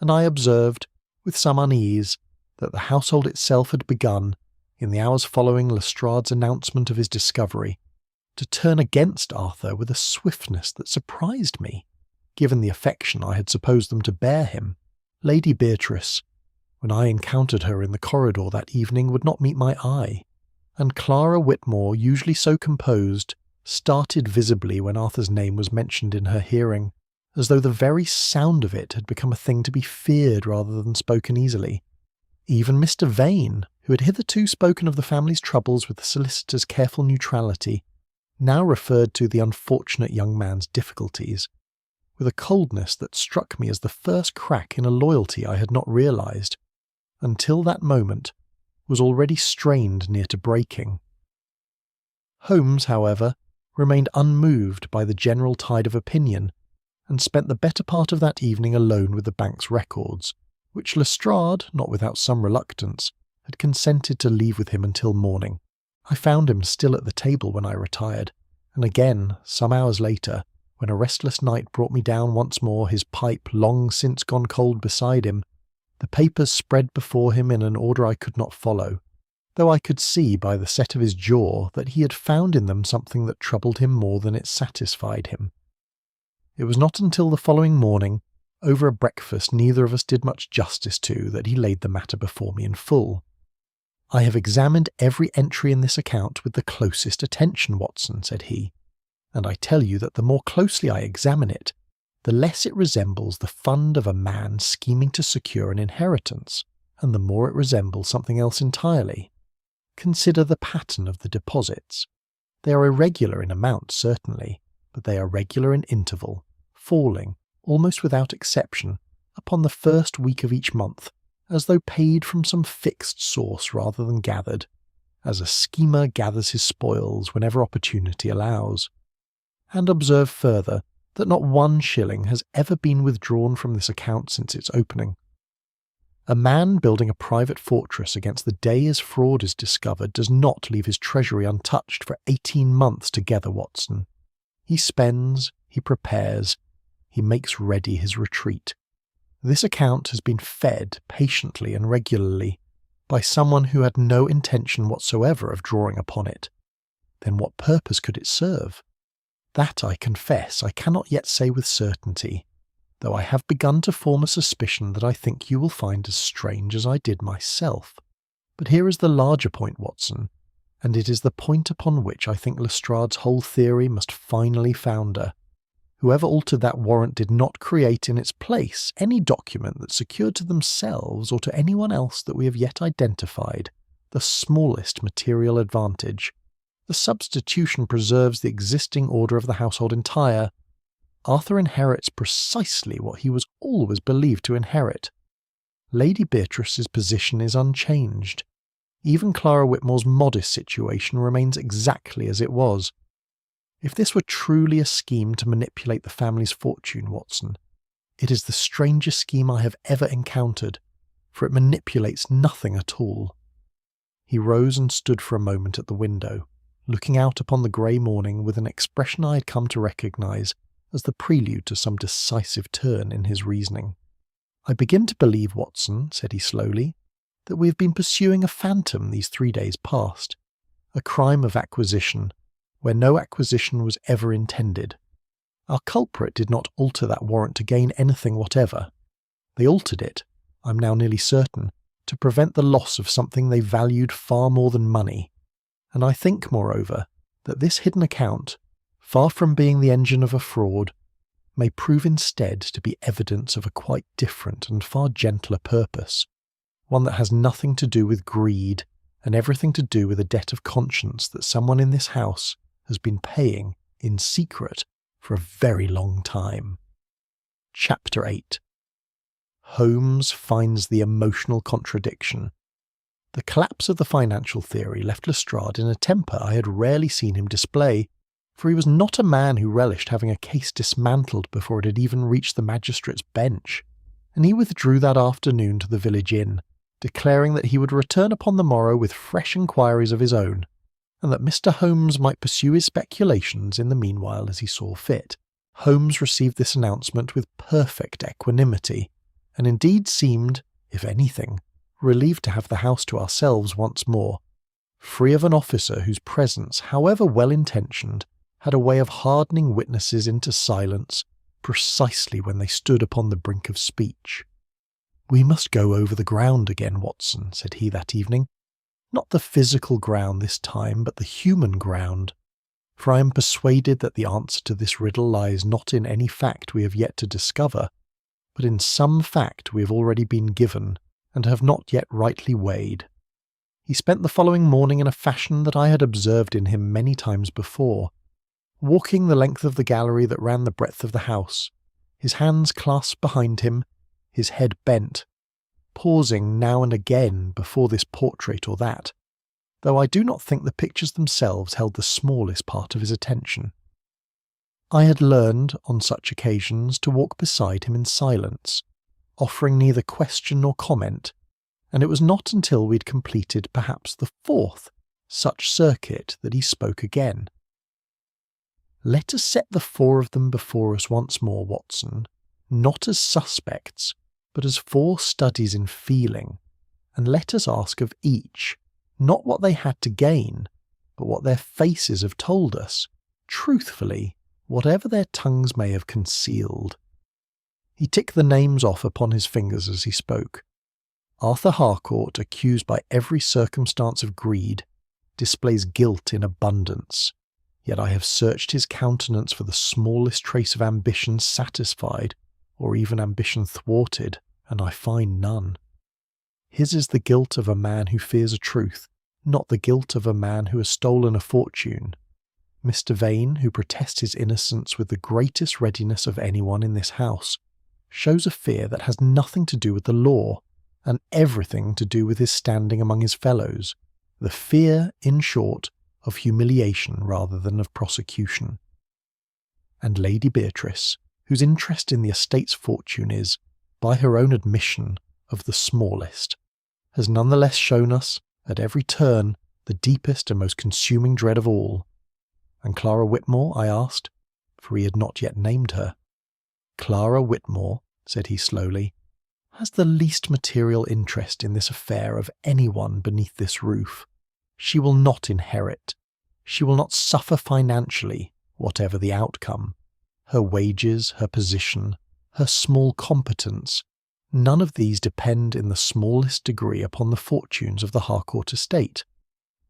and I observed, with some unease, that the household itself had begun, in the hours following Lestrade's announcement of his discovery, to turn against Arthur with a swiftness that surprised me, given the affection I had supposed them to bear him. Lady Beatrice, when I encountered her in the corridor that evening, would not meet my eye, and Clara Whitmore, usually so composed, started visibly when Arthur's name was mentioned in her hearing, as though the very sound of it had become a thing to be feared rather than spoken easily. Even Mr. Vane, who had hitherto spoken of the family's troubles with the solicitor's careful neutrality, now referred to the unfortunate young man's difficulties, with a coldness that struck me as the first crack in a loyalty I had not realised, until that moment, was already strained near to breaking. Holmes, however, remained unmoved by the general tide of opinion, and spent the better part of that evening alone with the bank's records, which Lestrade, not without some reluctance, had consented to leave with him until morning. I found him still at the table when I retired, and again, some hours later, when a restless night brought me down once more, his pipe long since gone cold beside him, the papers spread before him in an order I could not follow, though I could see by the set of his jaw that he had found in them something that troubled him more than it satisfied him. It was not until the following morning, over a breakfast neither of us did much justice to, that he laid the matter before me in full. "I have examined every entry in this account with the closest attention, Watson," said he, "and I tell you that the more closely I examine it, the less it resembles the fund of a man scheming to secure an inheritance, and the more it resembles something else entirely. Consider the pattern of the deposits. They are irregular in amount, certainly, but they are regular in interval, falling, almost without exception, upon the first week of each month, as though paid from some fixed source rather than gathered, as a schemer gathers his spoils whenever opportunity allows. And observe further that not 1 shilling has ever been withdrawn from this account since its opening. A man building a private fortress against the day his fraud is discovered does not leave his treasury untouched for 18 months together, Watson. He spends, he prepares, he makes ready his retreat. This account has been fed patiently and regularly by someone who had no intention whatsoever of drawing upon it. Then what purpose could it serve? That, I confess, I cannot yet say with certainty, though I have begun to form a suspicion that I think you will find as strange as I did myself. But here is the larger point, Watson, and it is the point upon which I think Lestrade's whole theory must finally founder. Whoever altered that warrant did not create in its place any document that secured to themselves or to anyone else that we have yet identified the smallest material advantage. The substitution preserves the existing order of the household entire. Arthur inherits precisely what he was always believed to inherit. Lady Beatrice's position is unchanged. Even Clara Whitmore's modest situation remains exactly as it was. If this were truly a scheme to manipulate the family's fortune, Watson, it is the strangest scheme I have ever encountered, for it manipulates nothing at all. He rose and stood for a moment at the window, looking out upon the grey morning with an expression I had come to recognise as the prelude to some decisive turn in his reasoning. "I begin to believe, Watson," said he slowly, "that we have been pursuing a phantom these 3 days past, a crime of acquisition, where no acquisition was ever intended. Our culprit did not alter that warrant to gain anything whatever. They altered it, I am now nearly certain, to prevent the loss of something they valued far more than money. And I think, moreover, that this hidden account, far from being the engine of a fraud, may prove instead to be evidence of a quite different and far gentler purpose, one that has nothing to do with greed and everything to do with a debt of conscience that someone in this house has been paying in secret for a very long time." Chapter 8. Holmes finds the emotional contradiction. The collapse of the financial theory left Lestrade in a temper I had rarely seen him display, for he was not a man who relished having a case dismantled before it had even reached the magistrate's bench, and he withdrew that afternoon to the village inn, declaring that he would return upon the morrow with fresh inquiries of his own, and that Mr. Holmes might pursue his speculations in the meanwhile as he saw fit. Holmes received this announcement with perfect equanimity, and indeed seemed, if anything, relieved to have the house to ourselves once more, free of an officer whose presence, however well-intentioned, had a way of hardening witnesses into silence precisely when they stood upon the brink of speech. "We must go over the ground again, Watson," said he that evening. "Not the physical ground this time, but the human ground. For I am persuaded that the answer to this riddle lies not in any fact we have yet to discover, but in some fact we have already been given, and have not yet rightly weighed." He spent the following morning in a fashion that I had observed in him many times before, walking the length of the gallery that ran the breadth of the house, his hands clasped behind him, his head bent, pausing now and again before this portrait or that, though I do not think the pictures themselves held the smallest part of his attention. I had learned, on such occasions, to walk beside him in silence, offering neither question nor comment, and it was not until we had completed perhaps the 4th such circuit that he spoke again. "Let us set the 4 of them before us once more, Watson, not as suspects, but as 4 studies in feeling, and let us ask of each, not what they had to gain, but what their faces have told us, truthfully, whatever their tongues may have concealed." He ticked the names off upon his fingers as he spoke. Arthur Harcourt, accused by every circumstance of greed, displays guilt in abundance, yet I have searched his countenance for the smallest trace of ambition satisfied, or even ambition thwarted, and I find none. His is the guilt of a man who fears a truth, not the guilt of a man who has stolen a fortune. Mr. Vane, who protests his innocence with the greatest readiness of anyone in this house, shows a fear that has nothing to do with the law, and everything to do with his standing among his fellows, the fear, in short, of humiliation rather than of prosecution. And Lady Beatrice, whose interest in the estate's fortune is, by her own admission, of the smallest, has none the less shown us, at every turn, the deepest and most consuming dread of all. And Clara Whitmore, I asked, for he had not yet named her. Clara Whitmore, said he slowly, has the least material interest in this affair of anyone beneath this roof. She will not inherit. She will not suffer financially, whatever the outcome. Her wages, her position, her small competence, none of these depend in the smallest degree upon the fortunes of the Harcourt estate.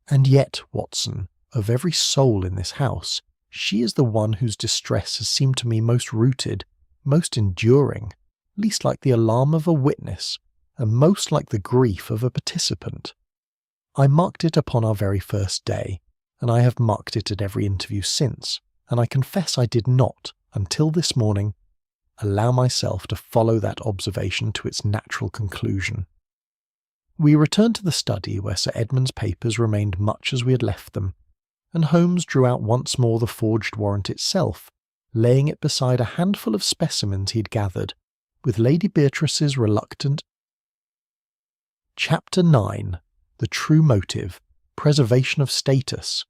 And yet, Watson, of every soul in this house, she is the one whose distress has seemed to me most rooted, most enduring, least like the alarm of a witness, and most like the grief of a participant. I marked it upon our very first day, and I have marked it at every interview since, and I confess I did not, until this morning, allow myself to follow that observation to its natural conclusion. We returned to the study where Sir Edmund's papers remained much as we had left them, and Holmes drew out once more the forged warrant itself, laying it beside a handful of specimens he had gathered, with Lady Beatrice's reluctant. Chapter 9. The True Motive, Preservation of Status.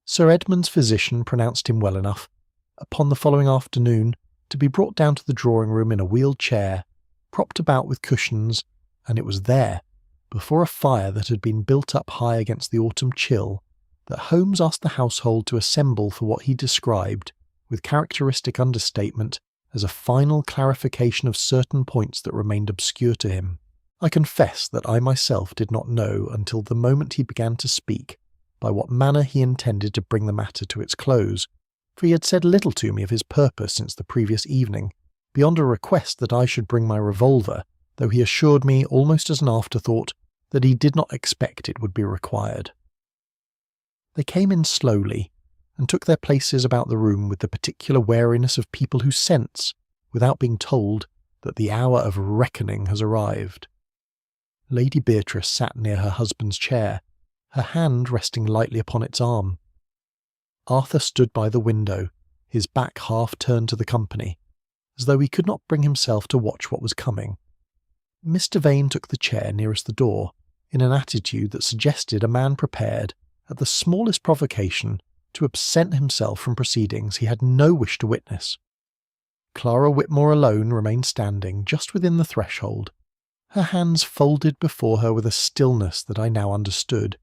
Sir Edmund's physician pronounced him well enough, upon the following afternoon, to be brought down to the drawing-room in a wheeled chair, propped about with cushions, and it was there, before a fire that had been built up high against the autumn chill, that Holmes asked the household to assemble for what he described, with characteristic understatement, as a final clarification of certain points that remained obscure to him. I confess that I myself did not know until the moment he began to speak by what manner he intended to bring the matter to its close, for he had said little to me of his purpose since the previous evening, beyond a request that I should bring my revolver, though he assured me, almost as an afterthought, that he did not expect it would be required. They came in slowly, and took their places about the room with the particular wariness of people who sense, without being told, that the hour of reckoning has arrived. Lady Beatrice sat near her husband's chair, her hand resting lightly upon its arm. Arthur stood by the window, his back half turned to the company, as though he could not bring himself to watch what was coming. Mr. Vane took the chair nearest the door, in an attitude that suggested a man prepared, at the smallest provocation, to absent himself from proceedings he had no wish to witness. Clara Whitmore alone remained standing just within the threshold, her hands folded before her with a stillness that I now understood,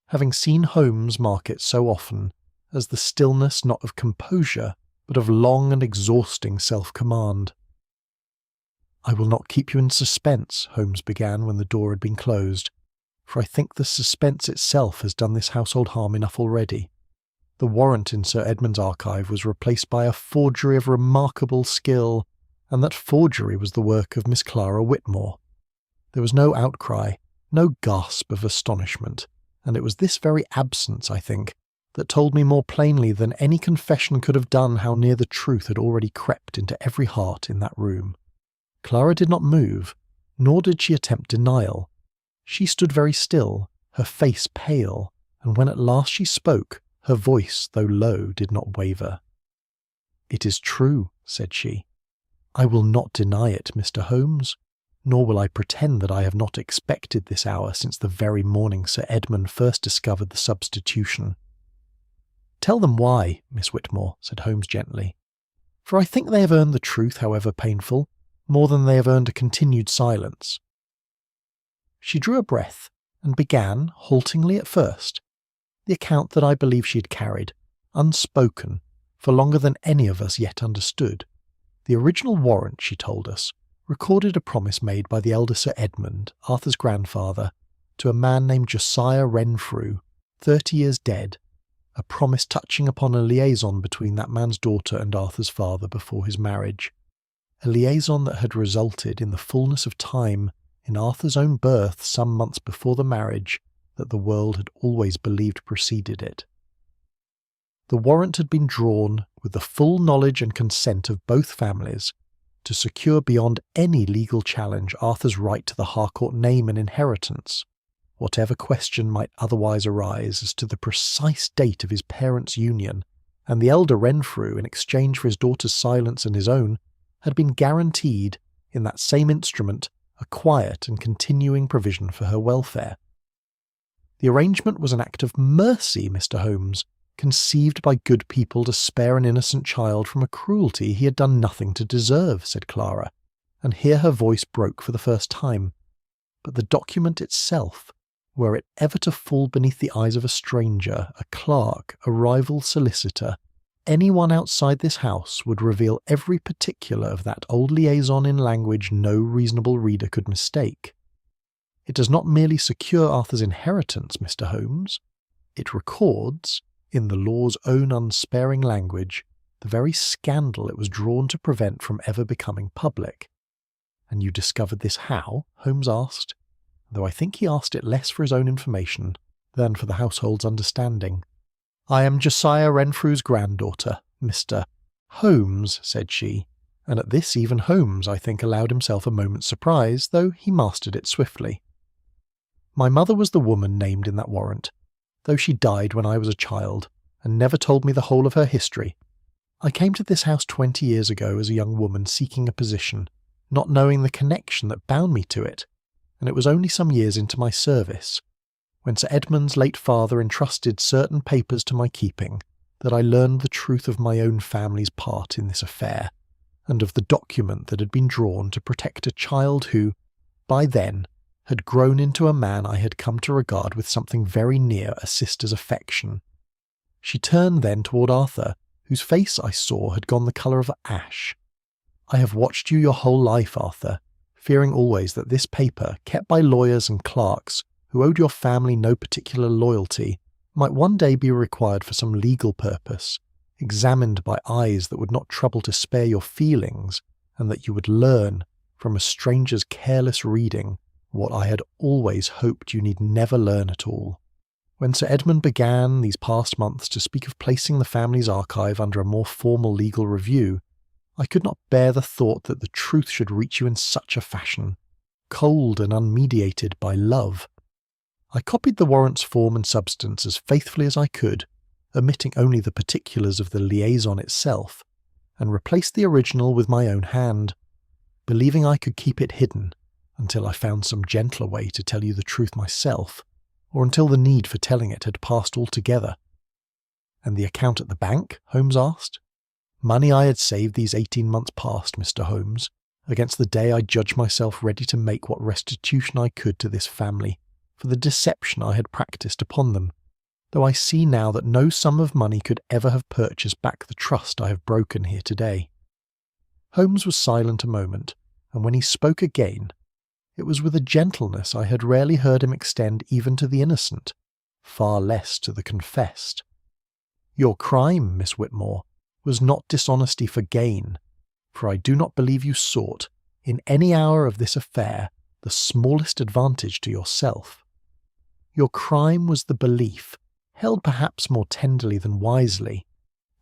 having seen Holmes mark it so often, as the stillness not of composure, but of long and exhausting self-command. "I will not keep you in suspense," Holmes began when the door had been closed, "for I think the suspense itself has done this household harm enough already. The warrant in Sir Edmund's archive was replaced by a forgery of remarkable skill, and that forgery was the work of Miss Clara Whitmore. There was no outcry, no gasp of astonishment, and it was this very absence, I think, that told me more plainly than any confession could have done how near the truth had already crept into every heart in that room. Clara did not move, nor did she attempt denial. She stood very still, her face pale, and when at last she spoke, her voice, though low, did not waver. "It is true," said she. "I will not deny it, Mr. Holmes, nor will I pretend that I have not expected this hour since the very morning Sir Edmund first discovered the substitution." "Tell them why, Miss Whitmore," said Holmes gently, "for I think they have earned the truth, however painful, more than they have earned a continued silence." She drew a breath, and began, haltingly at first, the account that I believe she had carried, unspoken, for longer than any of us yet understood. The original warrant, she told us, recorded a promise made by the elder Sir Edmund, Arthur's grandfather, to a man named Josiah Renfrew, 30 years dead, a promise touching upon a liaison between that man's daughter and Arthur's father before his marriage, a liaison that had resulted in the fullness of time in Arthur's own birth some months before the marriage that the world had always believed preceded it. The warrant had been drawn with the full knowledge and consent of both families to secure beyond any legal challenge Arthur's right to the Harcourt name and inheritance, whatever question might otherwise arise as to the precise date of his parents' union, and the elder Renfrew, in exchange for his daughter's silence and his own, had been guaranteed, in that same instrument, a quiet and continuing provision for her welfare. The arrangement was an act of mercy, Mr. Holmes, conceived by good people to spare an innocent child from a cruelty he had done nothing to deserve, said Clara, and here her voice broke for the first time. But the document itself, were it ever to fall beneath the eyes of a stranger, a clerk, a rival solicitor, anyone outside this house would reveal every particular of that old liaison in language no reasonable reader could mistake. It does not merely secure Arthur's inheritance, Mr. Holmes. It records, in the law's own unsparing language, the very scandal it was drawn to prevent from ever becoming public. And you discovered this how? Holmes asked, though I think he asked it less for his own information than for the household's understanding. I am Josiah Renfrew's granddaughter, Mr. Holmes, said she, and at this even Holmes, I think, allowed himself a moment's surprise, though he mastered it swiftly. My mother was the woman named in that warrant, though she died when I was a child, and never told me the whole of her history. I came to this house 20 years ago as a young woman seeking a position, not knowing the connection that bound me to it, and it was only some years into my service, when Sir Edmund's late father entrusted certain papers to my keeping, that I learned the truth of my own family's part in this affair, and of the document that had been drawn to protect a child who, by then, had grown into a man I had come to regard with something very near a sister's affection. She turned then toward Arthur, whose face I saw had gone the colour of ash. I have watched you your whole life, Arthur, fearing always that this paper, kept by lawyers and clerks who owed your family no particular loyalty, might one day be required for some legal purpose, examined by eyes that would not trouble to spare your feelings, and that you would learn, from a stranger's careless reading, what I had always hoped you need never learn at all. When Sir Edmund began, these past months, to speak of placing the family's archive under a more formal legal review, I could not bear the thought that the truth should reach you in such a fashion, cold and unmediated by love. I copied the warrant's form and substance as faithfully as I could, omitting only the particulars of the liaison itself, and replaced the original with my own hand, believing I could keep it hidden until I found some gentler way to tell you the truth myself, or until the need for telling it had passed altogether. And the account at the bank? Holmes asked. Money I had saved these 18 months past, Mr. Holmes, against the day I judged myself ready to make what restitution I could to this family for the deception I had practised upon them, though I see now that no sum of money could ever have purchased back the trust I have broken here today. Holmes was silent a moment, and when he spoke again, it was with a gentleness I had rarely heard him extend even to the innocent, far less to the confessed. Your crime, Miss Whitmore, was not dishonesty for gain, for I do not believe you sought, in any hour of this affair, the smallest advantage to yourself. Your crime was the belief, held perhaps more tenderly than wisely,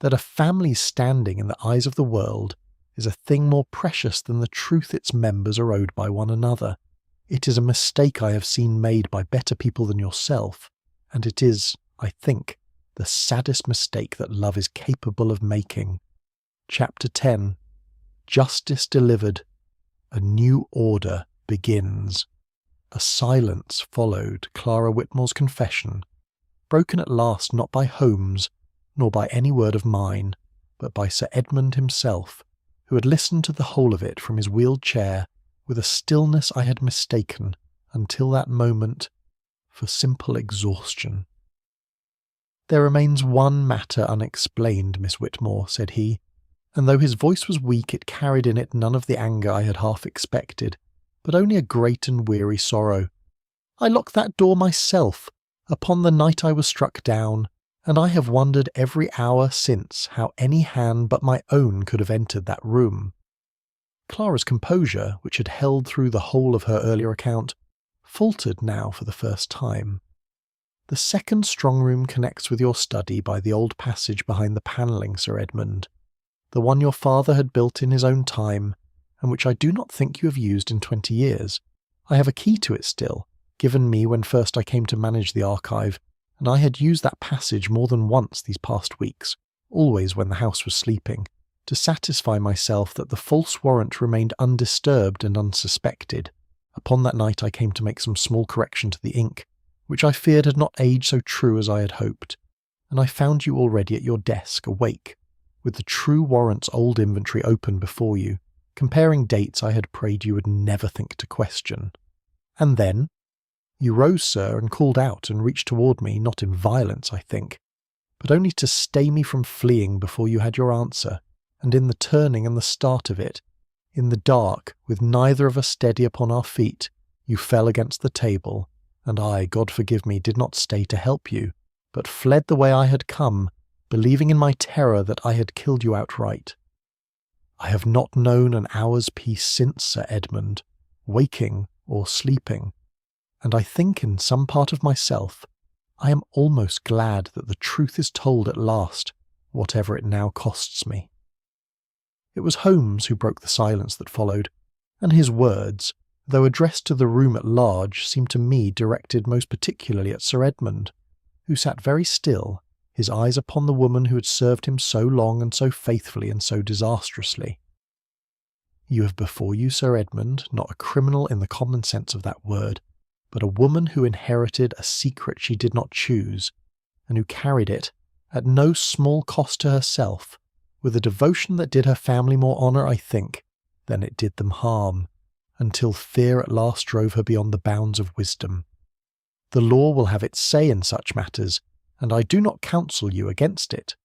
that a family's standing in the eyes of the world is a thing more precious than the truth its members are owed by one another. It is a mistake I have seen made by better people than yourself, and it is, I think, the saddest mistake that love is capable of making. Chapter 10. Justice delivered. A new order begins. A silence followed Clara Whitmore's confession, broken at last not by Holmes, nor by any word of mine, but by Sir Edmund himself, who had listened to the whole of it from his wheeled chair with a stillness I had mistaken, until that moment, for simple exhaustion. There remains one matter unexplained, Miss Whitmore, said he, and though his voice was weak it carried in it none of the anger I had half expected, but only a great and weary sorrow. I locked that door myself, upon the night I was struck down, and I have wondered every hour since how any hand but my own could have entered that room. Clara's composure, which had held through the whole of her earlier account, faltered now for the first time. The second strong room connects with your study by the old passage behind the panelling, Sir Edmund, the one your father had built in his own time, and which I do not think you have used in 20 years. I have a key to it still, given me when first I came to manage the archive, and I had used that passage more than once these past weeks, always when the house was sleeping, to satisfy myself that the false warrant remained undisturbed and unsuspected. Upon that night I came to make some small correction to the ink, which I feared had not aged so true as I had hoped, and I found you already at your desk, awake, with the true warrant's old inventory open before you, comparing dates I had prayed you would never think to question. And then you rose, sir, and called out and reached toward me, not in violence, I think, but only to stay me from fleeing before you had your answer, and in the turning and the start of it, in the dark, with neither of us steady upon our feet, you fell against the table, and I, God forgive me, did not stay to help you, but fled the way I had come, believing in my terror that I had killed you outright. I have not known an hour's peace since, Sir Edmund, waking or sleeping, and I think in some part of myself I am almost glad that the truth is told at last, whatever it now costs me. It was Holmes who broke the silence that followed, and his words, though addressed to the room at large, seemed to me directed most particularly at Sir Edmund, who sat very still, his eyes upon the woman who had served him so long and so faithfully and so disastrously. You have before you, Sir Edmund, not a criminal in the common sense of that word, but a woman who inherited a secret she did not choose, and who carried it, at no small cost to herself, with a devotion that did her family more honour, I think, than it did them harm, until fear at last drove her beyond the bounds of wisdom. The law will have its say in such matters, and I do not counsel you against it.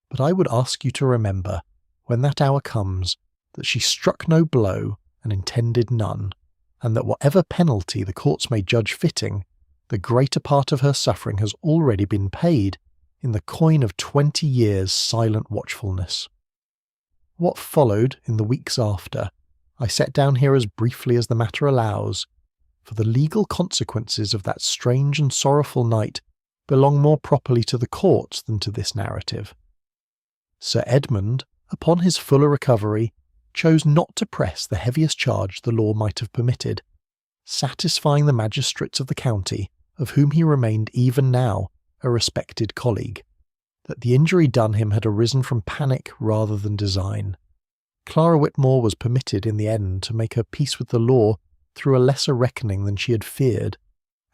But I would ask you to remember, when that hour comes, that she struck no blow and intended none, and that whatever penalty the courts may judge fitting, the greater part of her suffering has already been paid in the coin of 20 years' silent watchfulness. What followed in the weeks after, I set down here as briefly as the matter allows, for the legal consequences of that strange and sorrowful night belong more properly to the courts than to this narrative. Sir Edmund, upon his fuller recovery, chose not to press the heaviest charge the law might have permitted, satisfying the magistrates of the county, of whom he remained even now a respected colleague, that the injury done him had arisen from panic rather than design. Clara Whitmore was permitted in the end to make her peace with the law through a lesser reckoning than she had feared,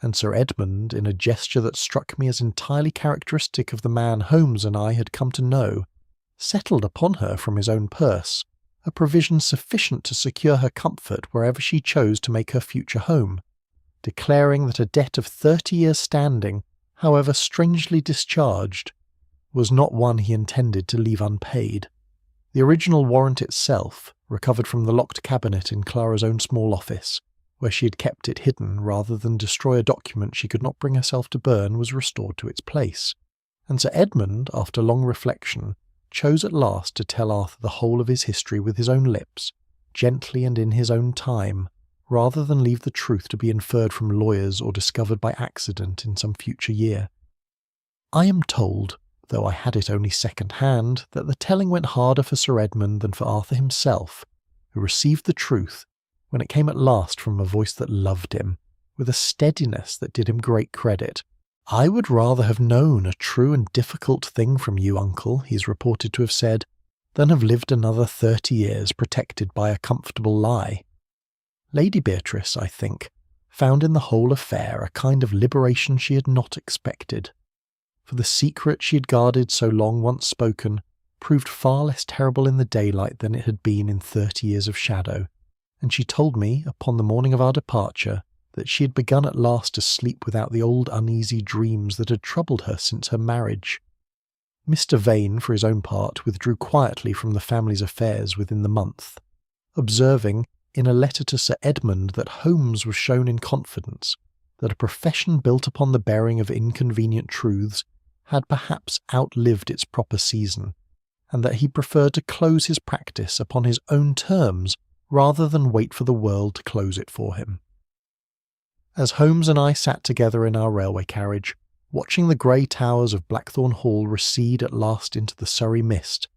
and Sir Edmund, in a gesture that struck me as entirely characteristic of the man Holmes and I had come to know, settled upon her from his own purse a provision sufficient to secure her comfort wherever she chose to make her future home, declaring that a debt of 30 years' standing, however strangely discharged, was not one he intended to leave unpaid. The original warrant itself, recovered from the locked cabinet in Clara's own small office, where she had kept it hidden rather than destroy a document she could not bring herself to burn, was restored to its place, and Sir Edmund, after long reflection, chose at last to tell Arthur the whole of his history with his own lips, gently and in his own time, rather than leave the truth to be inferred from lawyers or discovered by accident in some future year. I am told, though I had it only second-hand, that the telling went harder for Sir Edmund than for Arthur himself, who received the truth, when it came at last from a voice that loved him, with a steadiness that did him great credit. "I would rather have known a true and difficult thing from you, uncle," he is reported to have said, "than have lived another 30 years protected by a comfortable lie." Lady Beatrice, I think, found in the whole affair a kind of liberation she had not expected, for the secret she had guarded so long once spoken proved far less terrible in the daylight than it had been in 30 years of shadow, and she told me, upon the morning of our departure, that she had begun at last to sleep without the old uneasy dreams that had troubled her since her marriage. Mr. Vane, for his own part, withdrew quietly from the family's affairs within the month, observing, in a letter to Sir Edmund, that Holmes was shown in confidence, that a profession built upon the bearing of inconvenient truths had perhaps outlived its proper season, and that he preferred to close his practice upon his own terms rather than wait for the world to close it for him. As Holmes and I sat together in our railway carriage, watching the grey towers of Blackthorn Hall recede at last into the Surrey mist,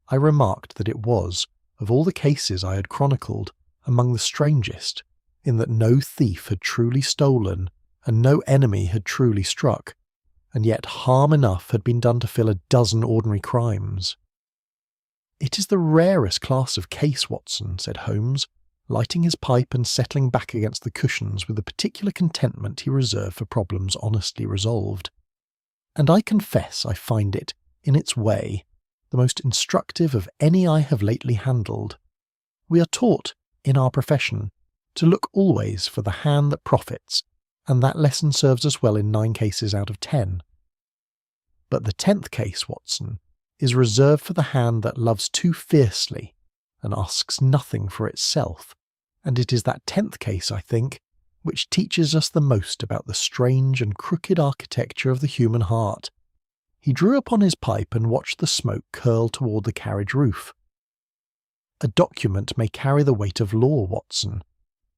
I remarked that it was, of all the cases I had chronicled, among the strangest, in that no thief had truly stolen and no enemy had truly struck, and yet harm enough had been done to fill a dozen ordinary crimes. "It is the rarest class of case, Watson," said Holmes, lighting his pipe and settling back against the cushions with the particular contentment he reserved for problems honestly resolved. "And I confess I find it, in its way, the most instructive of any I have lately handled. We are taught, in our profession, to look always for the hand that profits, and that lesson serves us well in 9 cases out of 10. But the 10th case, Watson, is reserved for the hand that loves too fiercely and asks nothing for itself, and it is that 10th case, I think, which teaches us the most about the strange and crooked architecture of the human heart." He drew upon his pipe and watched the smoke curl toward the carriage roof. "A document may carry the weight of law, Watson,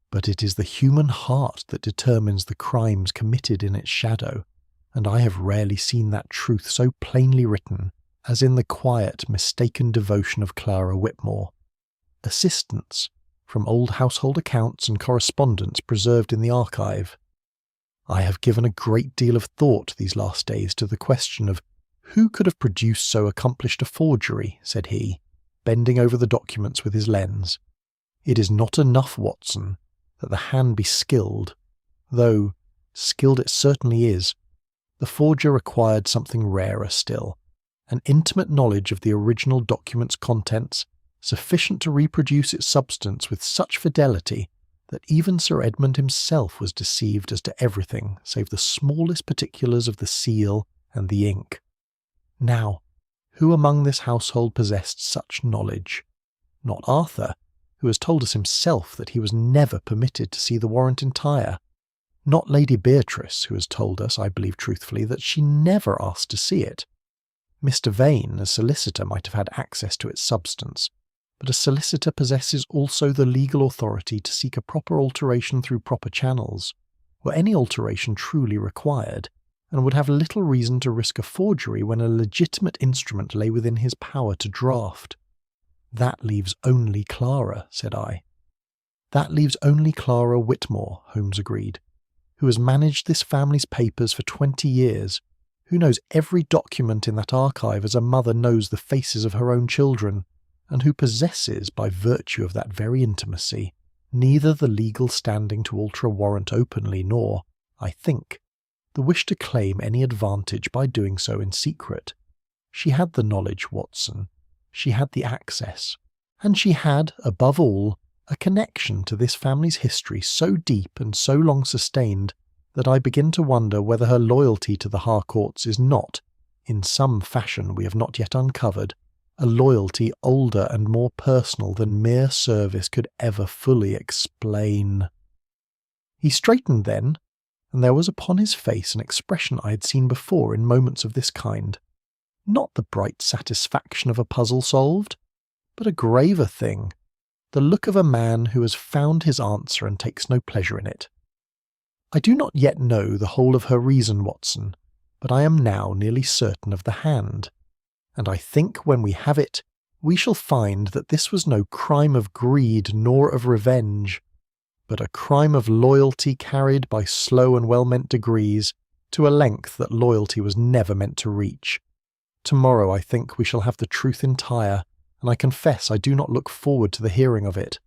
but it is the human heart that determines the crimes committed in its shadow, and I have rarely seen that truth so plainly written as in the quiet, mistaken devotion of Clara Whitmore. Assistance from old household accounts and correspondence preserved in the archive. I have given a great deal of thought these last days to the question of who could have produced so accomplished a forgery," said he, bending over the documents with his lens. "It is not enough, Watson, that the hand be skilled, though skilled it certainly is. The forger required something rarer still, an intimate knowledge of the original document's contents, sufficient to reproduce its substance with such fidelity that even Sir Edmund himself was deceived as to everything save the smallest particulars of the seal and the ink. Now, who among this household possessed such knowledge? Not Arthur, who has told us himself that he was never permitted to see the warrant entire. Not Lady Beatrice, who has told us, I believe truthfully, that she never asked to see it. Mr. Vane, as solicitor, might have had access to its substance, but a solicitor possesses also the legal authority to seek a proper alteration through proper channels, were any alteration truly required, and would have little reason to risk a forgery when a legitimate instrument lay within his power to draft. "That leaves only Clara," said I. "That leaves only Clara Whitmore," Holmes agreed, "who has managed this family's papers for 20 years, who knows every document in that archive as a mother knows the faces of her own children, and who possesses, by virtue of that very intimacy, neither the legal standing to alter a warrant openly nor, I think, the wish to claim any advantage by doing so in secret. She had the knowledge, Watson, she had the access, and she had, above all, a connection to this family's history so deep and so long sustained that I begin to wonder whether her loyalty to the Harcourts is not, in some fashion we have not yet uncovered, a loyalty older and more personal than mere service could ever fully explain." He straightened then, and there was upon his face an expression I had seen before in moments of this kind. Not the bright satisfaction of a puzzle solved, but a graver thing, the look of a man who has found his answer and takes no pleasure in it. "I do not yet know the whole of her reason, Watson, but I am now nearly certain of the hand, and I think when we have it, we shall find that this was no crime of greed nor of revenge, but a crime of loyalty carried by slow and well-meant degrees to a length that loyalty was never meant to reach. Tomorrow I think we shall have the truth entire, and I confess I do not look forward to the hearing of it.